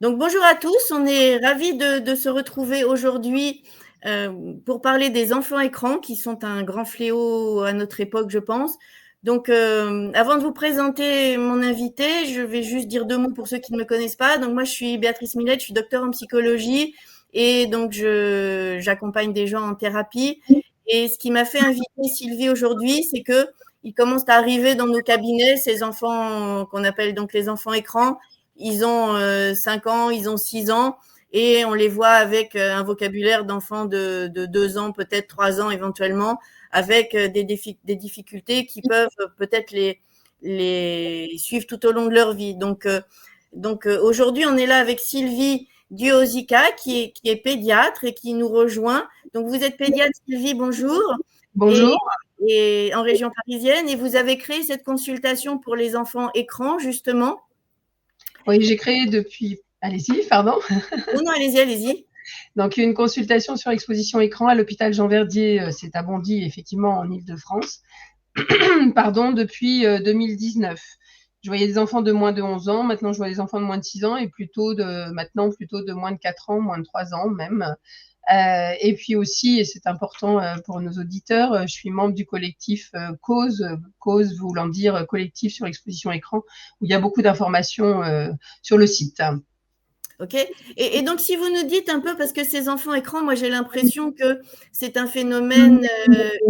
Donc bonjour à tous, on est ravis de se retrouver aujourd'hui pour parler des enfants écrans qui sont un grand fléau à notre époque, je pense. Donc avant de vous présenter mon invité, je vais juste dire deux mots pour ceux qui ne me connaissent pas. Donc moi je suis Béatrice Millette, je suis docteure en psychologie et donc j'accompagne des gens en thérapie. Et ce qui m'a fait inviter Sylvie aujourd'hui, c'est que il commence à arriver dans nos cabinets ces enfants qu'on appelle donc les enfants écrans. Ils ont 5 ans, ils ont 6 ans et on les voit avec un vocabulaire d'enfants de 2 ans, peut-être 3 ans éventuellement, avec des difficultés qui peuvent peut-être les suivre tout au long de leur vie. Donc aujourd'hui, on est là avec Sylvie Duosica qui est pédiatre et qui nous rejoint. Donc vous êtes pédiatre, Sylvie, bonjour. Bonjour. Et en région parisienne, et vous avez créé cette consultation pour les enfants écrans, justement. Oui, j'ai créé depuis. Allez-y, pardon. Non, allez-y. Donc, une consultation sur exposition écran à l'hôpital Jean Verdier, c'est à Bondy, effectivement, en Île-de-France, pardon, depuis 2019. Je voyais des enfants de moins de 11 ans, maintenant je vois des enfants de moins de 6 ans et plutôt de moins de 4 ans, moins de 3 ans même. Et puis aussi, et c'est important pour nos auditeurs, je suis membre du collectif Cause voulant dire collectif sur exposition écran, où il y a beaucoup d'informations sur le site. Ok. Et donc, si vous nous dites un peu, parce que ces enfants écrans, moi j'ai l'impression que c'est un phénomène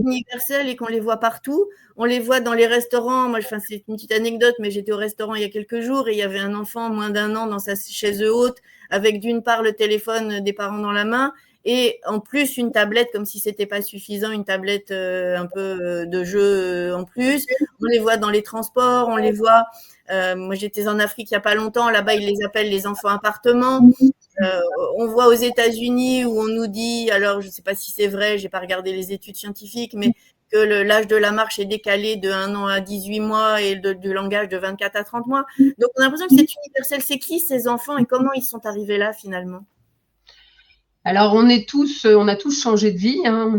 universel et qu'on les voit partout. On les voit dans les restaurants. Moi, c'est une petite anecdote, mais j'étais au restaurant il y a quelques jours et il y avait un enfant moins d'1 an dans sa chaise haute, avec d'une part le téléphone des parents dans la main et en plus une tablette, comme si c'était pas suffisant, une tablette un peu de jeu en plus. On les voit dans les transports, on les voit. Moi, j'étais en Afrique il n'y a pas longtemps. Là-bas, ils les appellent les enfants appartements. On voit aux États-Unis où on nous dit, alors je ne sais pas si c'est vrai, j'ai pas regardé les études scientifiques, mais que l'âge de la marche est décalé de 1 an à 18 mois et du langage de 24 à 30 mois. Donc, on a l'impression que c'est universel. C'est qui ces enfants et comment ils sont arrivés là finalement? Alors, on a tous changé de vie, hein.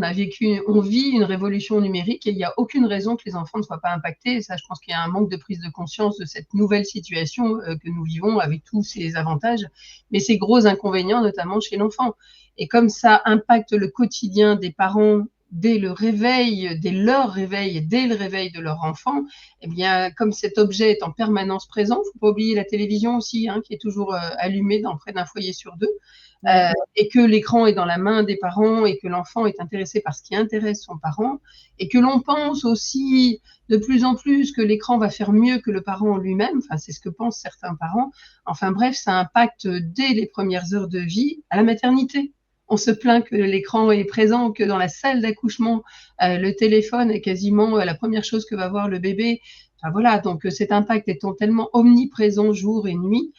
On vit une révolution numérique et il n'y a aucune raison que les enfants ne soient pas impactés. Et ça, je pense qu'il y a un manque de prise de conscience de cette nouvelle situation que nous vivons avec tous ses avantages, mais ses gros inconvénients, notamment chez l'enfant. Et comme ça impacte le quotidien des parents dès le réveil de leur enfant, eh bien, comme cet objet est en permanence présent, faut pas oublier la télévision aussi, hein, qui est toujours allumée dans près d'un foyer sur deux. Et que l'écran est dans la main des parents et que l'enfant est intéressé par ce qui intéresse son parent et que l'on pense aussi de plus en plus que l'écran va faire mieux que le parent lui-même, enfin c'est ce que pensent certains parents, enfin bref, ça impacte dès les premières heures de vie à la maternité. On se plaint que l'écran est présent, que dans la salle d'accouchement, le téléphone est quasiment la première chose que va voir le bébé. Enfin, voilà, donc cet impact étant tellement omniprésent jour et nuit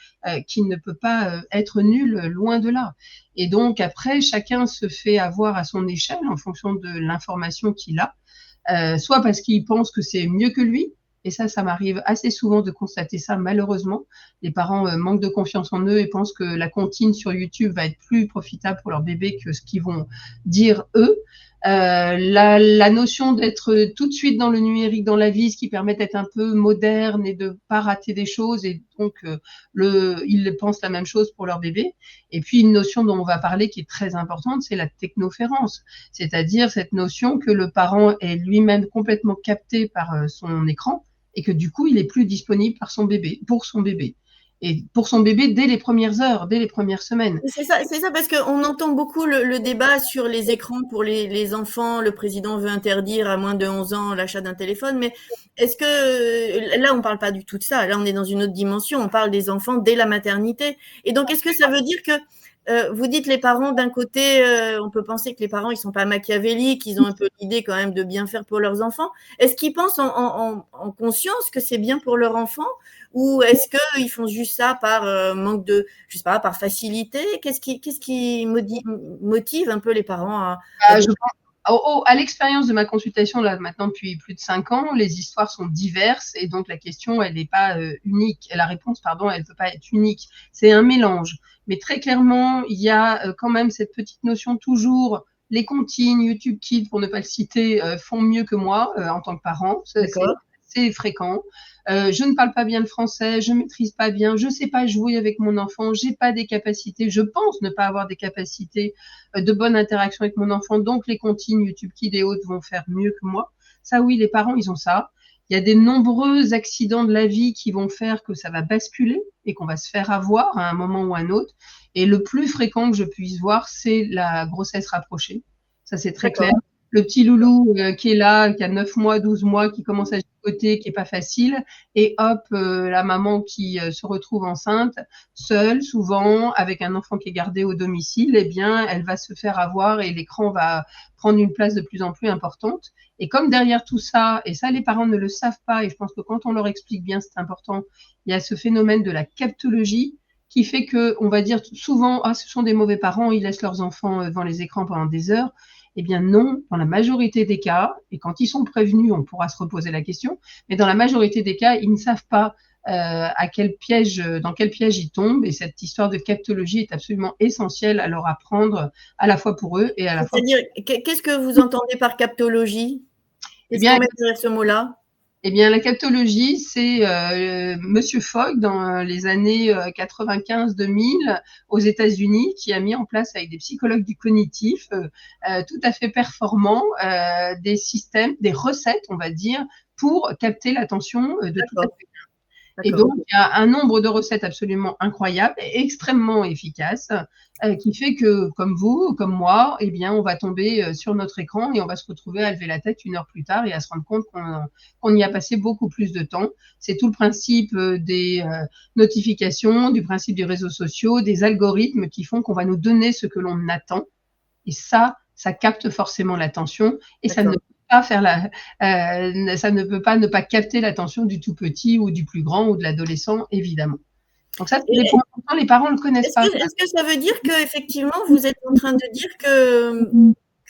qu'il ne peut pas être nul, loin de là. Et donc après, chacun se fait avoir à son échelle en fonction de l'information qu'il a, soit parce qu'il pense que c'est mieux que lui, et ça m'arrive assez souvent de constater ça malheureusement. Les parents manquent de confiance en eux et pensent que la comptine sur YouTube va être plus profitable pour leur bébé que ce qu'ils vont dire eux. La notion d'être tout de suite dans le numérique dans la vie, ce qui permet d'être un peu moderne et de pas rater des choses, et donc ils pensent la même chose pour leur bébé. Et puis une notion dont on va parler qui est très importante, c'est la technoférence, c'est-à-dire cette notion que le parent est lui-même complètement capté par son écran et que du coup il est plus disponible pour son bébé. Et pour son bébé dès les premières heures, dès les premières semaines. C'est ça, parce qu'on entend beaucoup le débat sur les écrans pour les enfants. Le président veut interdire à moins de 11 ans l'achat d'un téléphone, mais est-ce que là, on parle pas du tout de ça. Là, on est dans une autre dimension. On parle des enfants dès la maternité. Et donc, est-ce que ça veut dire que vous dites les parents, d'un côté, on peut penser que les parents, ils sont pas machiavéliques, ils ont un peu l'idée quand même de bien faire pour leurs enfants. Est-ce qu'ils pensent en conscience que c'est bien pour leur enfant, ou est-ce qu'ils font juste ça par manque de, je sais pas, par facilité? Qu'est-ce qui motive un peu les parents à dire... À l'expérience de ma consultation, là, maintenant depuis plus de 5 ans, les histoires sont diverses et donc la question, elle n'est pas unique. La réponse, pardon, elle ne peut pas être unique. C'est un mélange. Mais très clairement, il y a quand même cette petite notion toujours, les comptines, YouTube Kids, pour ne pas le citer, font mieux que moi en tant que parent. D'accord. c'est fréquent. Je ne parle pas bien le français, je maîtrise pas bien, je sais pas jouer avec mon enfant, j'ai pas des capacités, je pense ne pas avoir des capacités de bonne interaction avec mon enfant, donc les comptines YouTube Kids et autres vont faire mieux que moi. Ça, oui, les parents, ils ont ça. Il y a des nombreux accidents de la vie qui vont faire que ça va basculer et qu'on va se faire avoir à un moment ou à un autre. Et le plus fréquent que je puisse voir, c'est la grossesse rapprochée. Ça, c'est très clair. Le petit loulou qui est là, qui a 9 mois, 12 mois, qui commence à gigoter, qui est pas facile, et hop, la maman qui se retrouve enceinte, seule, souvent, avec un enfant qui est gardé au domicile, eh bien, elle va se faire avoir et l'écran va prendre une place de plus en plus importante. Et comme derrière tout ça, et ça, les parents ne le savent pas, et je pense que quand on leur explique bien, c'est important, il y a ce phénomène de la captologie qui fait que, on va dire souvent, ah, ce sont des mauvais parents, ils laissent leurs enfants devant les écrans pendant des heures. Eh bien non, dans la majorité des cas, et quand ils sont prévenus, on pourra se reposer la question, mais dans la majorité des cas, ils ne savent pas dans quel piège ils tombent, et cette histoire de captologie est absolument essentielle à leur apprendre, à la fois pour eux et à la fois... C'est-à-dire, qu'est-ce que vous entendez par captologie? Qu'est-ce qu'on met derrière ce mot-là? Eh bien, la captologie, c'est Monsieur Fogg dans les années 95-2000 aux États-Unis qui a mis en place avec des psychologues du cognitif tout à fait performants des systèmes, des recettes, on va dire, pour capter l'attention de tout à fait. Et donc, il y a un nombre de recettes absolument incroyables et extrêmement efficaces qui fait que, comme vous, comme moi, eh bien, on va tomber sur notre écran et on va se retrouver à lever la tête 1 heure plus tard et à se rendre compte qu'on y a passé beaucoup plus de temps. C'est tout le principe des notifications, du principe des réseaux sociaux, des algorithmes qui font qu'on va nous donner ce que l'on attend. Et ça capte forcément l'attention et ça ne ça ne peut pas ne pas capter l'attention du tout petit ou du plus grand ou de l'adolescent, évidemment. Donc ça, c'est des points importants, les parents ne le connaissent pas. Est-ce que ça veut dire qu'effectivement, vous êtes en train de dire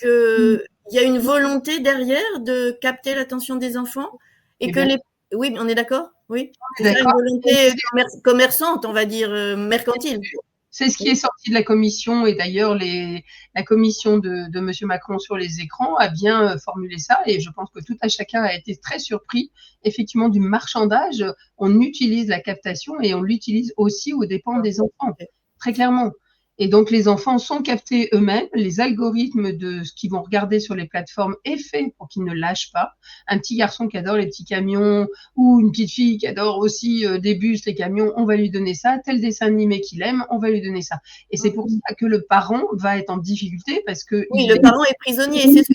qu'il y a une volonté derrière de capter l'attention des enfants et que les... Oui, on est d'accord? Oui. C'est une volonté commerçante, on va dire, mercantile. C'est ce qui est sorti de la commission et d'ailleurs la commission de Monsieur Macron sur les écrans a bien formulé ça et je pense que tout à chacun a été très surpris effectivement du marchandage. On utilise la captation et on l'utilise aussi aux dépens des enfants, très clairement. Et donc, les enfants sont captés eux-mêmes. Les algorithmes de ce qu'ils vont regarder sur les plateformes est fait pour qu'ils ne lâchent pas. Un petit garçon qui adore les petits camions ou une petite fille qui adore aussi des bus, les camions, on va lui donner ça. Tel dessin animé qu'il aime, on va lui donner ça. Et c'est pour ça que le parent va être en difficulté parce que... Oui, le parent est prisonnier. C'est ce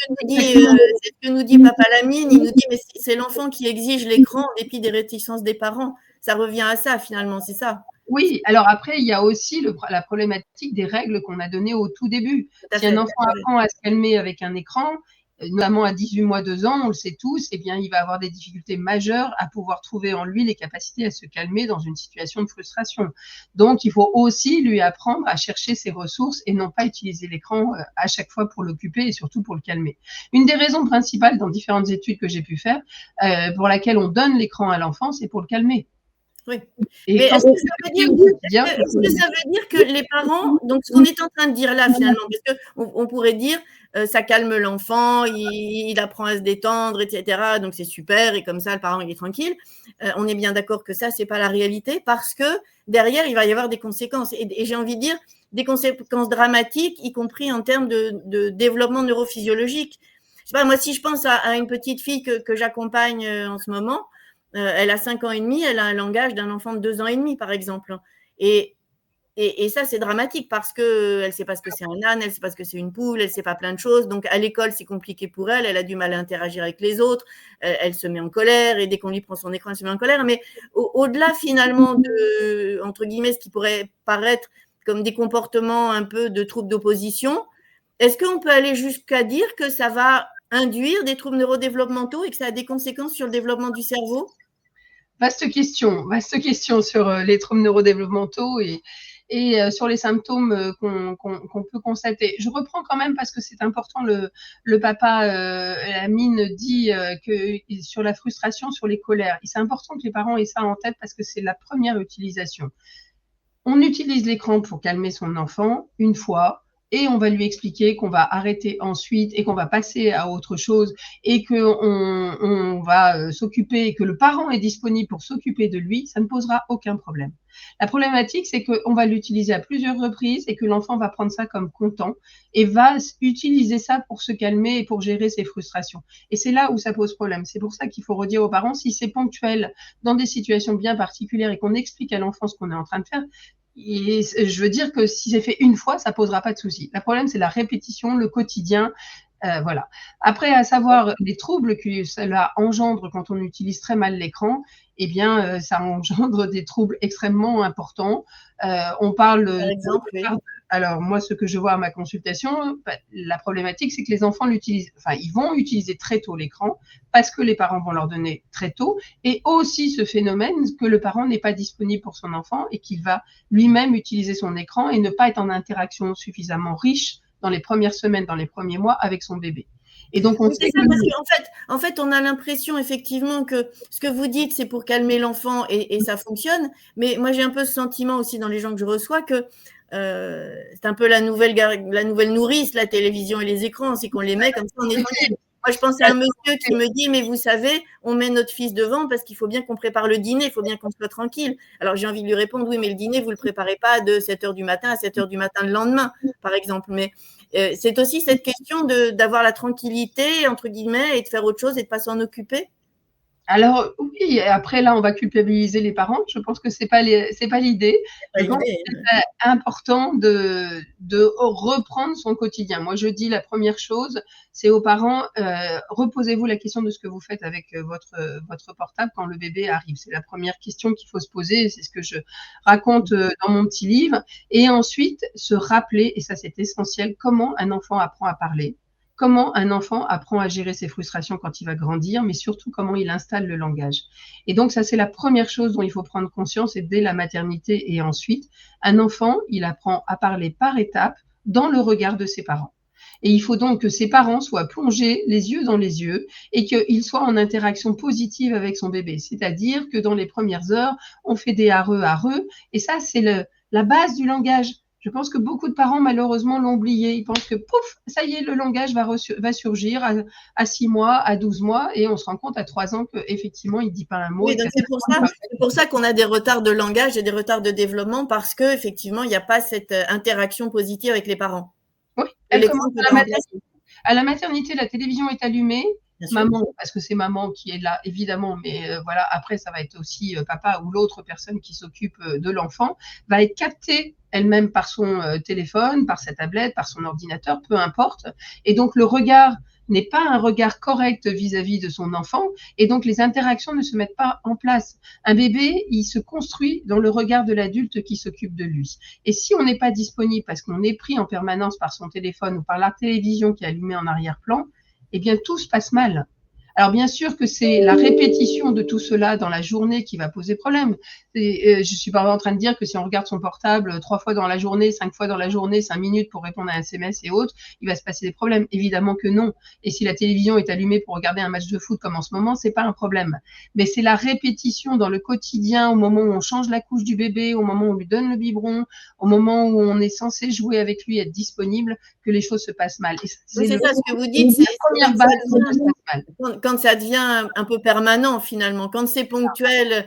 que nous dit Papa Lamine. Il nous dit, mais c'est l'enfant qui exige l'écran en dépit des réticences des parents. Ça revient à ça, finalement, c'est ça. Oui, alors après, il y a aussi la problématique des règles qu'on a données au tout début. Si un enfant apprend à se calmer avec un écran, notamment à 18 mois, 2 ans, on le sait tous, eh bien, il va avoir des difficultés majeures à pouvoir trouver en lui les capacités à se calmer dans une situation de frustration. Donc, il faut aussi lui apprendre à chercher ses ressources et non pas utiliser l'écran à chaque fois pour l'occuper et surtout pour le calmer. Une des raisons principales dans différentes études que j'ai pu faire pour laquelle on donne l'écran à l'enfant, c'est pour le calmer. Oui. Mais est-ce que ça veut dire que les parents, donc ce qu'on est en train de dire là finalement, parce qu'on pourrait dire ça calme l'enfant, il apprend à se détendre, etc. Donc c'est super et comme ça le parent il est tranquille. On est bien d'accord que ça c'est pas la réalité parce que derrière il va y avoir des conséquences et j'ai envie de dire des conséquences dramatiques, y compris en termes de développement neurophysiologique. Je sais pas, moi si je pense à une petite fille que j'accompagne en ce moment. Elle a 5 ans et demi, elle a un langage d'un enfant de 2 ans et demi, par exemple. Et ça, c'est dramatique parce qu'elle ne sait pas ce que c'est un âne, elle ne sait pas ce que c'est une poule, elle ne sait pas plein de choses. Donc, à l'école, c'est compliqué pour elle, elle a du mal à interagir avec les autres, elle se met en colère et dès qu'on lui prend son écran, elle se met en colère. Mais au-delà, finalement, de, entre guillemets, ce qui pourrait paraître comme des comportements un peu de troubles d'opposition, est-ce qu'on peut aller jusqu'à dire que ça va induire des troubles neurodéveloppementaux et que ça a des conséquences sur le développement du cerveau? Vaste question sur les troubles neurodéveloppementaux et sur les symptômes qu'on peut constater. Je reprends quand même parce que c'est important, le papa Lamine dit que sur la frustration, sur les colères, et c'est important que les parents aient ça en tête parce que c'est la première utilisation. On utilise l'écran pour calmer son enfant une fois, et on va lui expliquer qu'on va arrêter ensuite et qu'on va passer à autre chose et qu'on va s'occuper et que le parent est disponible pour s'occuper de lui, ça ne posera aucun problème. La problématique, c'est qu'on va l'utiliser à plusieurs reprises et que l'enfant va prendre ça comme content et va utiliser ça pour se calmer et pour gérer ses frustrations. Et c'est là où ça pose problème. C'est pour ça qu'il faut redire aux parents, si c'est ponctuel dans des situations bien particulières et qu'on explique à l'enfant ce qu'on est en train de faire, et je veux dire que si c'est fait une fois, ça posera pas de souci. Le problème, c'est la répétition, le quotidien. Voilà. Après, à savoir les troubles que cela engendre quand on utilise très mal l'écran, eh bien, ça engendre des troubles extrêmement importants. On parle. Par exemple, oui. Alors, moi, ce que je vois à ma consultation, la problématique, c'est que les enfants ils vont utiliser très tôt l'écran parce que les parents vont leur donner très tôt, et aussi ce phénomène que le parent n'est pas disponible pour son enfant et qu'il va lui-même utiliser son écran et ne pas être en interaction suffisamment riche dans les premières semaines, dans les premiers mois avec son bébé. Et donc, on sait ça, parce qu'en fait, on a l'impression effectivement que ce que vous dites, c'est pour calmer l'enfant et ça fonctionne. Mais moi, j'ai un peu ce sentiment aussi dans les gens que je reçois que c'est un peu la nouvelle nourrice, la télévision et les écrans. C'est qu'on les met comme ça, on est tranquille. Moi, je pense à un monsieur qui me dit, mais vous savez, on met notre fils devant parce qu'il faut bien qu'on prépare le dîner, il faut bien qu'on soit tranquille. Alors, j'ai envie de lui répondre, oui, mais le dîner, vous ne le préparez pas de 7h du matin à 7h du matin le lendemain, par exemple. Mais c'est aussi cette question d'avoir la tranquillité, entre guillemets, et de faire autre chose et de ne pas s'en occuper. Alors oui, après là, on va culpabiliser les parents. Je pense que c'est pas l'idée. Je pense que c'est important de reprendre son quotidien. Moi, je dis la première chose, c'est aux parents, reposez-vous la question de ce que vous faites avec votre portable quand le bébé arrive. C'est la première question qu'il faut se poser. C'est ce que je raconte dans mon petit livre. Et ensuite, se rappeler, et ça c'est essentiel, comment un enfant apprend à parler. Comment un enfant apprend à gérer ses frustrations quand il va grandir, mais surtout comment il installe le langage. Et donc ça, c'est la première chose dont il faut prendre conscience, et dès la maternité et ensuite, un enfant, il apprend à parler par étapes dans le regard de ses parents. Et il faut donc que ses parents soient plongés les yeux dans les yeux et qu'ils soient en interaction positive avec son bébé. C'est-à-dire que dans les premières heures, on fait des areux, et ça, c'est la base du langage. Je pense que beaucoup de parents, malheureusement, l'ont oublié. Ils pensent que, pouf, ça y est, le langage va surgir à 6 mois, à 12 mois, et on se rend compte à 3 ans qu'effectivement, il ne dit pas un mot. Oui, donc c'est pour ça qu'on a des retards de langage et des retards de développement, parce qu'effectivement, il n'y a pas cette interaction positive avec les parents. Oui, elle commence à la maternité, la télévision est allumée. Maman, parce que c'est maman qui est là, évidemment, mais voilà, après, ça va être aussi papa ou l'autre personne qui s'occupe de l'enfant, va être captée elle-même par son téléphone, par sa tablette, par son ordinateur, peu importe. Et donc, le regard n'est pas un regard correct vis-à-vis de son enfant, et donc les interactions ne se mettent pas en place. Un bébé, il se construit dans le regard de l'adulte qui s'occupe de lui. Et si on n'est pas disponible parce qu'on est pris en permanence par son téléphone ou par la télévision qui est allumée en arrière-plan, eh bien, tout se passe mal. Alors, bien sûr que c'est la répétition de tout cela dans la journée qui va poser problème. Je suis pas en train de dire que si on regarde son portable 3 fois dans la journée, 5 fois dans la journée, 5 minutes pour répondre à un SMS et autres, il va se passer des problèmes. Évidemment que non. Et si la télévision est allumée pour regarder un match de foot comme en ce moment, c'est pas un problème. Mais c'est la répétition dans le quotidien, au moment où on change la couche du bébé, au moment où on lui donne le biberon, au moment où on est censé jouer avec lui, être disponible, que les choses se passent mal. Et c'est ça ce que vous dites, c'est la première base. Quand ça devient un peu permanent finalement, quand c'est ponctuel,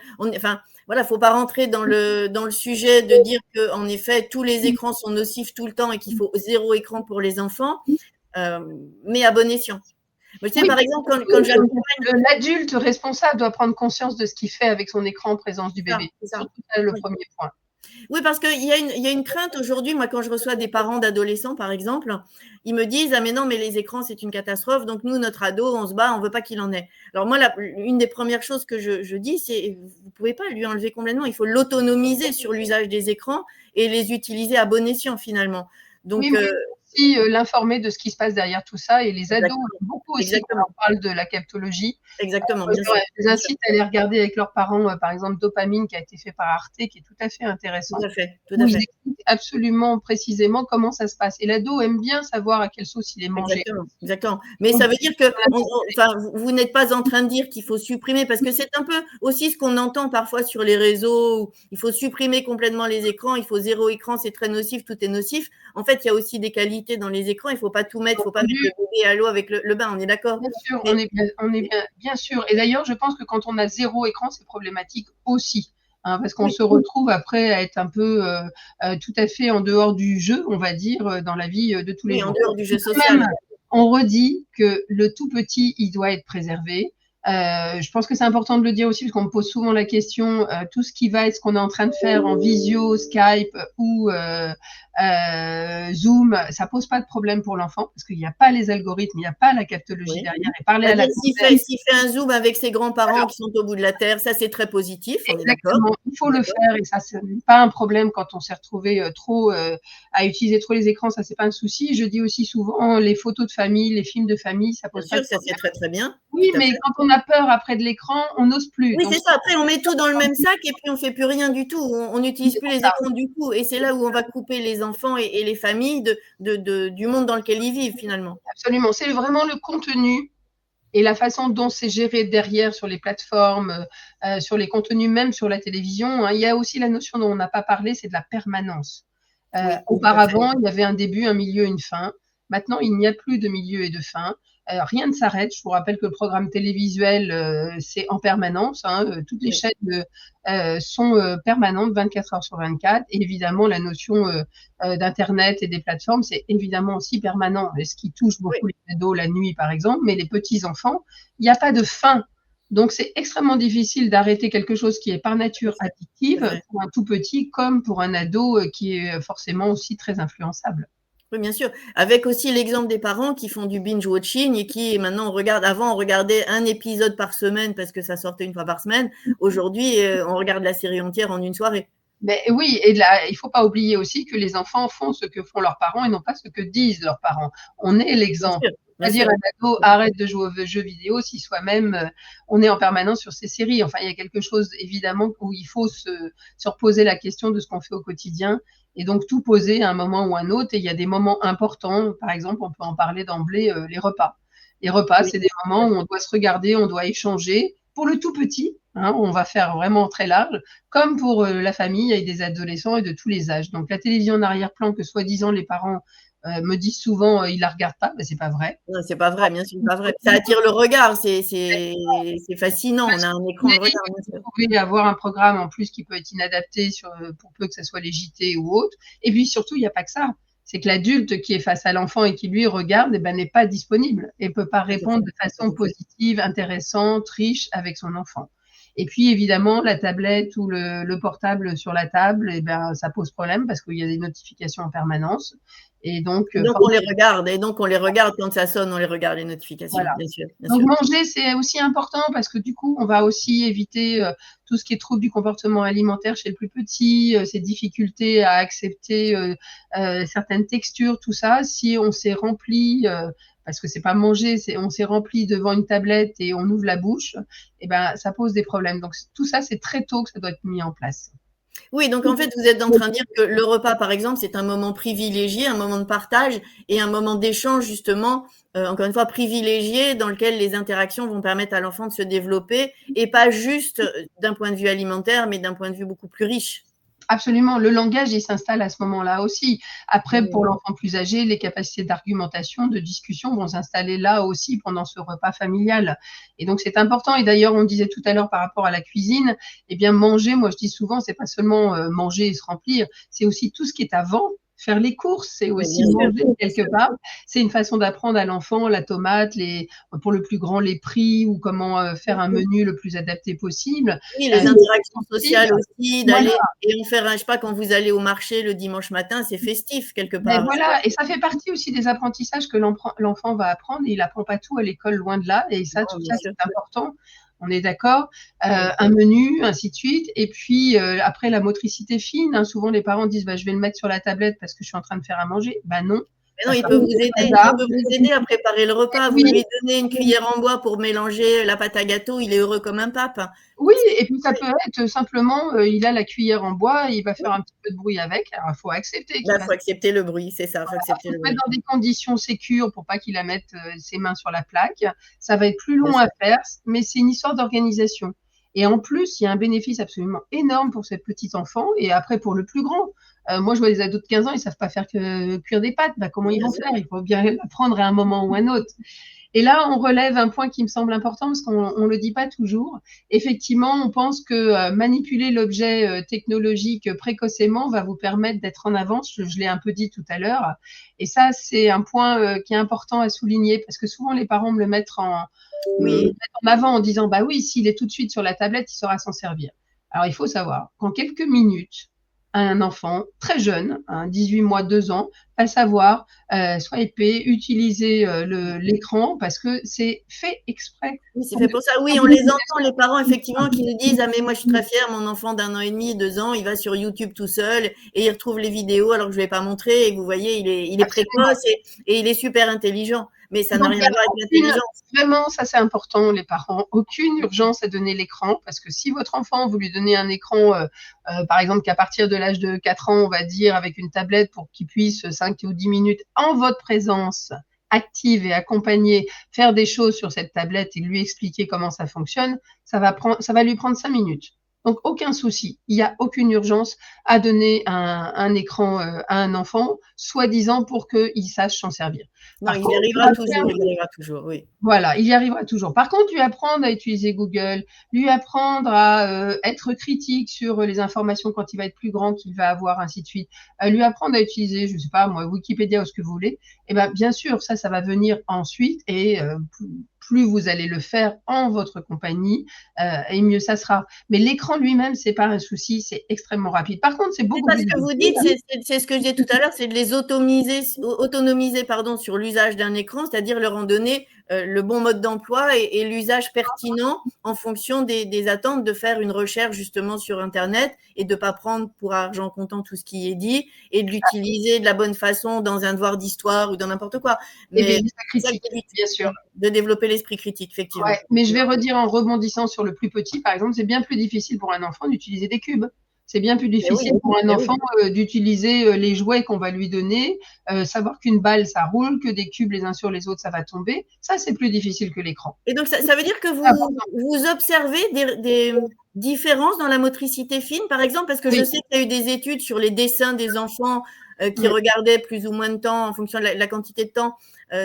voilà, faut pas rentrer dans le sujet de dire que en effet tous les écrans sont nocifs tout le temps et qu'il faut 0 écran pour les enfants, mais à bon escient. Mais tiens, par exemple, quand l'adulte responsable doit prendre conscience de ce qu'il fait avec son écran en présence du bébé. C'est surtout ça le premier point. Oui, parce qu'il y a une crainte aujourd'hui. Moi, quand je reçois des parents d'adolescents, par exemple, ils me disent « Ah mais non, mais les écrans, c'est une catastrophe. Donc nous, notre ado, on se bat, on veut pas qu'il en ait. » Alors moi, une des premières choses que je dis, c'est « Vous pouvez pas lui enlever complètement. Il faut l'autonomiser sur l'usage des écrans et les utiliser à bon escient, finalement. » Donc, aussi l'informer de ce qui se passe derrière tout ça. Et les ados, beaucoup aussi, quand Exactement. on parle de la captologie. Exactement, bien sûr. Je les incite à aller regarder avec leurs parents, par exemple, Dopamine, qui a été fait par Arte, qui est tout à fait intéressant. Tout à fait, tout Où à ils fait. expliquent absolument précisément comment ça se passe. Et l'ado aime bien savoir à quelle sauce il est mangé. Exactement, exactement. Mais ça veut dire que enfin, vous n'êtes pas en train de dire qu'il faut supprimer, parce que c'est un peu aussi ce qu'on entend parfois sur les réseaux, où il faut supprimer complètement les écrans, il faut 0 écran, c'est très nocif, tout est nocif. En fait, il y a aussi des qualités dans les écrans, il ne faut pas tout mettre, il ne faut pas mettre le bébé à l'eau avec le bain, on est d'accord? Bien sûr, on est bien sûr. Et d'ailleurs, je pense que quand on a 0 écran, c'est problématique aussi. Parce qu'on se retrouve après à être un peu tout à fait en dehors du jeu, on va dire, dans la vie de tous les jours. En dehors du jeu social. On redit que le tout petit, il doit être préservé. Je pense que c'est important de le dire aussi, parce qu'on me pose souvent la question, tout ce qui va être ce qu'on est en train de faire en visio, Skype ou Zoom, ça pose pas de problème pour l'enfant, parce qu'il n'y a pas les algorithmes, il n'y a pas la captologie derrière. Et parler à la s'il fait un Zoom avec ses grands-parents qui sont au bout de la terre, ça c'est très positif, on est d'accord. Exactement, il faut le faire, et ça, c'est pas un problème quand on s'est retrouvé trop à utiliser trop les écrans, ça c'est pas un souci. Je dis aussi souvent les photos de famille, les films de famille, ça pose pas de problème. Ça c'est très très bien. Oui, mais quand on a peur après de l'écran, on n'ose plus. Oui, c'est ça. Après, on met tout dans le même sac et puis on fait plus rien du tout. On n'utilise plus les écrans du tout. Et c'est là où on va couper les enfants et les familles du monde dans lequel ils vivent finalement. Absolument. C'est vraiment le contenu et la façon dont c'est géré derrière sur les plateformes, sur les contenus, même sur la télévision. Il y a aussi la notion dont on n'a pas parlé, c'est de la permanence. Auparavant, il y avait un début, un milieu, une fin. Maintenant, il n'y a plus de milieu et de fin. Rien ne s'arrête. Je vous rappelle que le programme télévisuel, c'est en permanence. Toutes les chaînes sont permanentes, 24 heures sur 24. Et évidemment, la notion d'Internet et des plateformes, c'est évidemment aussi permanent. Et ce qui touche beaucoup les ados la nuit, par exemple, mais les petits-enfants, il n'y a pas de fin. Donc, c'est extrêmement difficile d'arrêter quelque chose qui est par nature addictive pour un tout petit comme pour un ado qui est forcément aussi très influençable. Oui, bien sûr. Avec aussi l'exemple des parents qui font du binge-watching et qui maintenant avant on regardait un épisode par semaine parce que ça sortait une fois par semaine. Aujourd'hui, on regarde la série entière en une soirée. Mais oui, et là, il ne faut pas oublier aussi que les enfants font ce que font leurs parents et non pas ce que disent leurs parents. On est l'exemple. C'est-à-dire un ado arrête de jouer aux jeux vidéo si soi-même on est en permanence sur ces séries. Enfin, il y a quelque chose évidemment où il faut se reposer la question de ce qu'on fait au quotidien et donc tout poser à un moment ou un autre. Et il y a des moments importants, par exemple, on peut en parler d'emblée, les repas. Les repas, c'est des moments où on doit se regarder, on doit échanger. Pour le tout petit, on va faire vraiment très large, comme pour la famille avec des adolescents et de tous les âges. Donc la télévision en arrière-plan que soi-disant les parents me disent souvent ils la regardent pas, c'est pas vrai. Non, c'est pas vrai, bien sûr, pas vrai. Ça attire le regard, c'est fascinant. On a un écran de regard. Vous pouvez avoir un programme en plus qui peut être inadapté pour peu que ça soit les JT ou autre. Et puis surtout, il n'y a pas que ça. C'est que l'adulte qui est face à l'enfant et qui lui regarde, n'est pas disponible et peut pas répondre de façon positive, intéressante, riche avec son enfant. Et puis évidemment, la tablette ou le portable sur la table, ça pose problème parce qu'il y a des notifications en permanence. Et donc on les regarde. Et donc on les regarde quand ça sonne, on les regarde les notifications. Voilà. Bien sûr. Donc manger, c'est aussi important parce que du coup, on va aussi éviter tout ce qui est trouble du comportement alimentaire chez le plus petit, ces difficultés à accepter certaines textures, tout ça. Si on s'est rempli, parce que c'est pas manger, on s'est rempli devant une tablette et on ouvre la bouche, ça pose des problèmes. Donc tout ça, c'est très tôt que ça doit être mis en place. Oui, donc en fait, vous êtes en train de dire que le repas, par exemple, c'est un moment privilégié, un moment de partage et un moment d'échange, justement, encore une fois, privilégié, dans lequel les interactions vont permettre à l'enfant de se développer, et pas juste d'un point de vue alimentaire, mais d'un point de vue beaucoup plus riche. Absolument. Le langage, il s'installe à ce moment-là aussi. Après, pour l'enfant plus âgé, les capacités d'argumentation, de discussion vont s'installer là aussi pendant ce repas familial. Et donc, c'est important. Et d'ailleurs, on disait tout à l'heure par rapport à la cuisine, manger, moi, je dis souvent, c'est pas seulement manger et se remplir, c'est aussi tout ce qui est avant. Faire les courses, c'est aussi manger quelque part. C'est une façon d'apprendre à l'enfant la tomate, pour le plus grand, les prix ou comment faire un menu le plus adapté possible. Oui, les interactions sociales aussi, d'aller et en faire, je sais pas, quand vous allez au marché le dimanche matin, c'est festif quelque part. Mais voilà, et ça fait partie aussi des apprentissages que l'enfant va apprendre. Et il apprend pas tout à l'école, loin de là. Et ça, tout ça, c'est important. On est d'accord, un menu, ainsi de suite. Et puis, après, la motricité fine. Souvent, les parents disent, je vais le mettre sur la tablette parce que je suis en train de faire à manger. Non. Mais non, il peut vous aider à préparer le repas. Vous Oui. lui donnez une cuillère en bois pour mélanger la pâte à gâteau, il est heureux comme un pape. Oui, et puis ça peut être simplement, il a la cuillère en bois, il va faire un petit peu de bruit avec. Alors, il faut accepter qu'il Bah, fasse. faut accepter le bruit, c'est ça, faut accepter Il le faut mettre bruit. dans des conditions sécures pour pas qu'il la mette ses mains sur la plaque. Ça va être plus Bien long sûr. à faire, mais c'est une histoire d'organisation. Et en plus, il y a un bénéfice absolument énorme pour ce petit enfant et après pour le plus grand. Moi, je vois des ados de 15 ans, ils savent pas faire que cuire des pâtes. Bah, comment ils Bien vont sûr. faire? Il faut bien l'apprendre à un moment ou à un autre. Et là, on relève un point qui me semble important parce qu'on le dit pas toujours. Effectivement, on pense que manipuler l'objet technologique précocement va vous permettre d'être en avance. Je l'ai un peu dit tout à l'heure. Et ça, c'est un point qui est important à souligner parce que souvent les parents me le mettent Oui. en avant en disant, bah oui, s'il est tout de suite sur la tablette, il saura s'en servir. Alors, il faut savoir qu'en quelques minutes, un enfant très jeune, 18 mois, 2 ans, va savoir swiper, utiliser l'écran parce que c'est fait exprès. Oui, c'est fait pour ça. Oui, on les entend, les parents, effectivement, qui nous disent: «Ah, mais moi, je suis très fière, mon enfant d'1 an et demi, 2 ans, il va sur YouTube tout seul et il retrouve les vidéos alors que je ne vais pas montrer». Et vous voyez, il est Absolument. précoce et il est super intelligent. Mais ça n'a Donc, rien il à n'y a voir avec aucune, l'intelligence. vraiment, ça c'est important, les parents, aucune urgence à donner l'écran, parce que si votre enfant, vous lui donnez un écran, par exemple, qu'à partir de l'âge de 4 ans, on va dire, avec une tablette pour qu'il puisse 5 ou 10 minutes en votre présence active et accompagnée, faire des choses sur cette tablette et lui expliquer comment ça fonctionne, ça va lui prendre 5 minutes. Donc, aucun souci. Il n'y a aucune urgence à donner un écran à un enfant, soi-disant pour qu'il sache s'en servir. Non, Par contre, il y arrivera toujours, oui. voilà, il y arrivera toujours. Par contre, lui apprendre à utiliser Google, lui apprendre à être critique sur les informations quand il va être plus grand, qu'il va avoir, ainsi de suite, lui apprendre à utiliser, je sais pas moi, Wikipédia ou ce que vous voulez, et ben bien sûr, ça va venir ensuite et plus vous allez le faire en votre compagnie, et mieux ça sera. Mais l'écran lui-même, c'est pas un souci, c'est extrêmement rapide. Par contre, c'est C'est beaucoup pas plus ce que vous difficile. dites, c'est ce que je disais tout à l'heure, c'est de les autonomiser pardon, sur l'usage d'un écran, c'est-à-dire leur en donner le bon mode d'emploi et l'usage pertinent en fonction des attentes, de faire une recherche justement sur Internet et de ne pas prendre pour argent comptant tout ce qui est dit et de l'utiliser de la bonne façon dans un devoir d'histoire ou dans n'importe quoi. Et bien, Mais ça c'est ça que critique, vous dites, bien sûr. de développer l'esprit critique, effectivement. Ouais, mais je vais redire en rebondissant sur le plus petit, par exemple, c'est bien plus difficile pour un enfant d'utiliser des cubes. C'est bien plus Mais oui, difficile pour un mais oui. enfant d'utiliser les jouets qu'on va lui donner, savoir qu'une balle, ça roule, que des cubes les uns sur les autres, ça va tomber. Ça, c'est plus difficile que l'écran. Et donc, ça veut dire que vous observez des différences dans la motricité fine, par exemple, parce que je Oui. sais qu'il y a eu des études sur les dessins des enfants qui Mm. regardaient plus ou moins de temps en fonction de la quantité de temps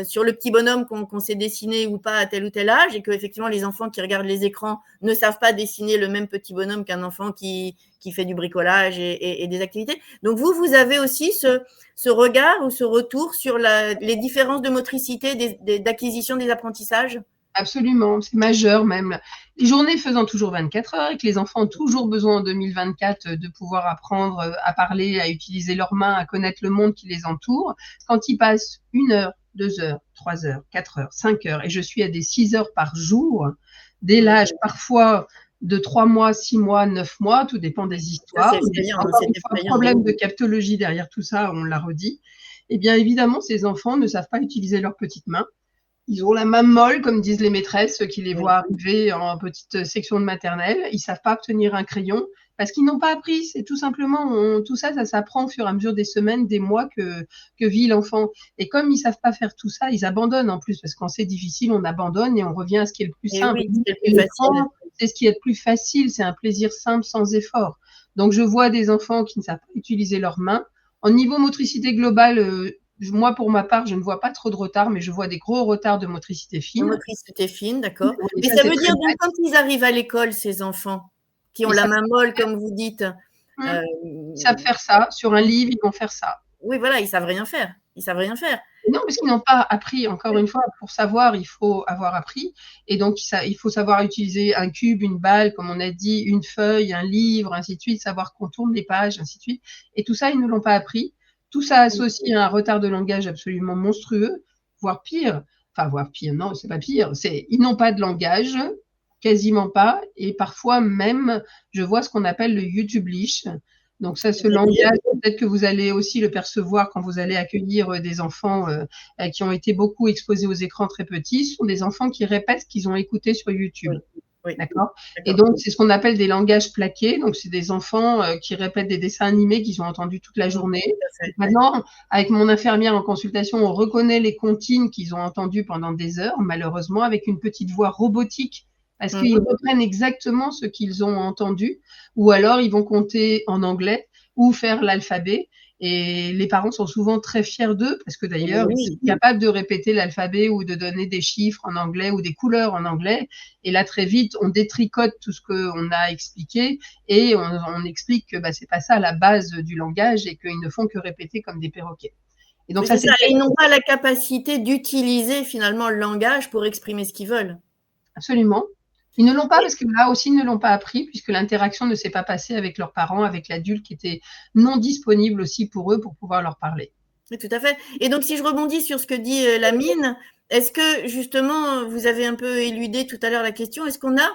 sur le petit bonhomme qu'on sait dessiner ou pas à tel ou tel âge, et que effectivement les enfants qui regardent les écrans ne savent pas dessiner le même petit bonhomme qu'un enfant qui fait du bricolage et des activités. Donc vous avez aussi ce regard ou ce retour sur les différences de motricité, d'acquisition des apprentissages? Absolument, c'est majeur même. Les journées faisant toujours 24 heures et que les enfants ont toujours besoin en 2024 de pouvoir apprendre à parler, à utiliser leurs mains, à connaître le monde qui les entoure. Quand ils passent 1 heure, 2 heures, 3 heures, 4 heures, 5 heures, et je suis à des 6 heures par jour, dès l'âge parfois de 3 mois, 6 mois, 9 mois, tout dépend des histoires. Ça, c'est effrayant, Encore c'est une fois, un effrayant. problème de captologie derrière tout ça, on l'a redit. Eh bien, évidemment, ces enfants ne savent pas utiliser leurs petites mains. Ils ont la main molle, comme disent les maîtresses qui les voient arriver en petite section de maternelle. Ils savent pas obtenir un crayon parce qu'ils n'ont pas appris. C'est tout simplement, tout ça, ça s'apprend au fur et à mesure des semaines, des mois que vit l'enfant. Et comme ils savent pas faire tout ça, ils abandonnent en plus, parce que quand c'est difficile, on abandonne et on revient à ce qui est le plus Et simple. oui, c'est le plus facile. C'est ce qui est le plus facile, c'est un plaisir simple sans effort. Donc je vois des enfants qui ne savent pas utiliser leurs mains. En niveau motricité globale, moi, pour ma part, je ne vois pas trop de retard, mais je vois des gros retards de motricité De fine. motricité fine, d'accord. Et Mais ça, ça c'est veut très dire donc bête. quand ils arrivent à l'école, ces enfants qui ont Ils la savent, main molle, comme vous dites, ils savent faire ça. Sur un livre, ils vont faire ça. oui, voilà, ils savent rien faire. Ils savent rien faire. Non, parce qu'ils n'ont pas appris. Encore une fois, pour savoir, il faut avoir appris. Et donc, il faut savoir utiliser un cube, une balle, comme on a dit, une feuille, un livre, ainsi de suite, savoir qu'on tourne les pages, ainsi de suite. Et tout ça, ils ne l'ont pas appris. Tout ça associé à un retard de langage absolument monstrueux, voire pire. Enfin, voire pire, non, c'est pas pire. Ils n'ont pas de langage, quasiment pas. Et parfois même, je vois ce qu'on appelle le YouTublish. Donc ça, ce langage, peut-être que vous allez aussi le percevoir quand vous allez accueillir des enfants qui ont été beaucoup exposés aux écrans très petits. Ce sont des enfants qui répètent ce qu'ils ont écouté sur YouTube. Oui. D'accord. Et donc, c'est ce qu'on appelle des langages plaqués. Donc, c'est des enfants qui répètent des dessins animés qu'ils ont entendus toute la journée. Maintenant, avec mon infirmière en consultation, on reconnaît les comptines qu'ils ont entendues pendant des heures, malheureusement, avec une petite voix robotique, parce qu'ils reprennent exactement ce qu'ils ont entendu, ou alors ils vont compter en anglais ou faire l'alphabet. Et les parents sont souvent très fiers d'eux parce que d'ailleurs, ils sont capables de répéter l'alphabet ou de donner des chiffres en anglais ou des couleurs en anglais. Et là, très vite, on détricote tout ce qu'on a expliqué et on explique que c'est pas ça la base du langage et qu'ils ne font que répéter comme des perroquets. Et donc, ça, ils n'ont pas la capacité d'utiliser finalement le langage pour exprimer ce qu'ils veulent. Absolument. Ils ne l'ont pas parce que là aussi, ils ne l'ont pas appris puisque l'interaction ne s'est pas passée avec leurs parents, avec l'adulte qui était non disponible aussi pour eux pour pouvoir leur parler. Oui, tout à fait. Et donc, si je rebondis sur ce que dit Lamine, est-ce que justement, vous avez un peu éludé tout à l'heure la question, est-ce qu'on a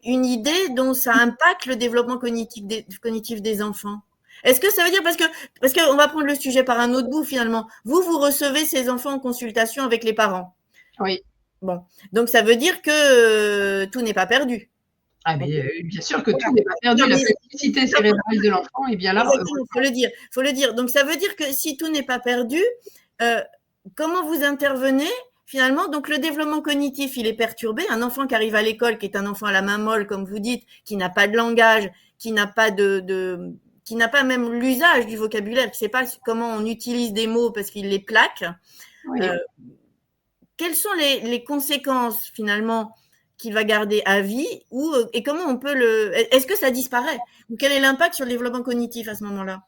une idée dont ça impacte le développement cognitif des enfants? Est-ce que ça veut dire, parce que on va prendre le sujet par un autre bout finalement, vous recevez ces enfants en consultation avec les parents? Oui. Bon, donc ça veut dire que tout n'est pas perdu. Ah, mais bien sûr que tout n'est pas perdu. La plasticité cérébrale de l'enfant est bien là. Exactement, faut le dire. Donc ça veut dire que si tout n'est pas perdu, comment vous intervenez finalement? Donc le développement cognitif, il est perturbé. Un enfant qui arrive à l'école, qui est un enfant à la main molle, comme vous dites, qui n'a pas de langage, qui n'a pas qui n'a pas même l'usage du vocabulaire, qui ne sait pas comment on utilise des mots parce qu'il les plaque. Oui. Quelles sont les conséquences finalement qu'il va garder à vie et comment on peut est-ce que ça disparaît ou quel est l'impact sur le développement cognitif à ce moment-là?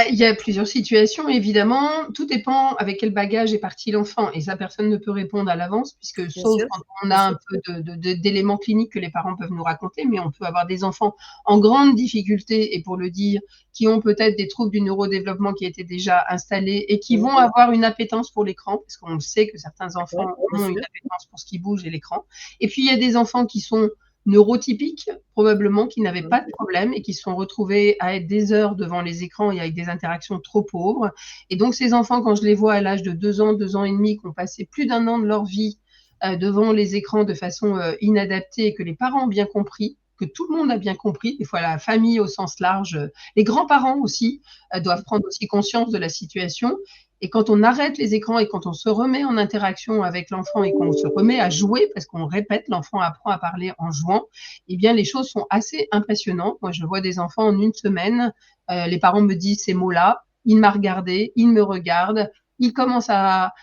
Il y a plusieurs situations, évidemment. Tout dépend avec quel bagage est parti l'enfant. Et ça, personne ne peut répondre à l'avance, puisque sauf quand on a un peu d'éléments cliniques que les parents peuvent nous raconter, mais on peut avoir des enfants en grande difficulté, et pour le dire, qui ont peut-être des troubles du neurodéveloppement qui étaient déjà installés et qui vont avoir une appétence pour l'écran, parce qu'on sait que certains enfants ont une appétence pour ce qui bouge et l'écran. Et puis, il y a des enfants qui sont neurotypiques, probablement, qui n'avaient pas de problème et qui se sont retrouvés à être des heures devant les écrans et avec des interactions trop pauvres. Et donc, ces enfants, quand je les vois à l'âge de 2 ans, 2 ans et demi, qui ont passé plus d'1 an de leur vie devant les écrans de façon inadaptée et que les parents ont bien compris, que tout le monde a bien compris, des fois la famille au sens large, les grands-parents aussi doivent prendre aussi conscience de la situation. Et quand on arrête les écrans et quand on se remet en interaction avec l'enfant et qu'on se remet à jouer, parce qu'on répète, l'enfant apprend à parler en jouant, eh bien, les choses sont assez impressionnantes. Moi, je vois des enfants en une semaine, les parents me disent ces mots-là, il m'a regardé, il me regarde, il commence à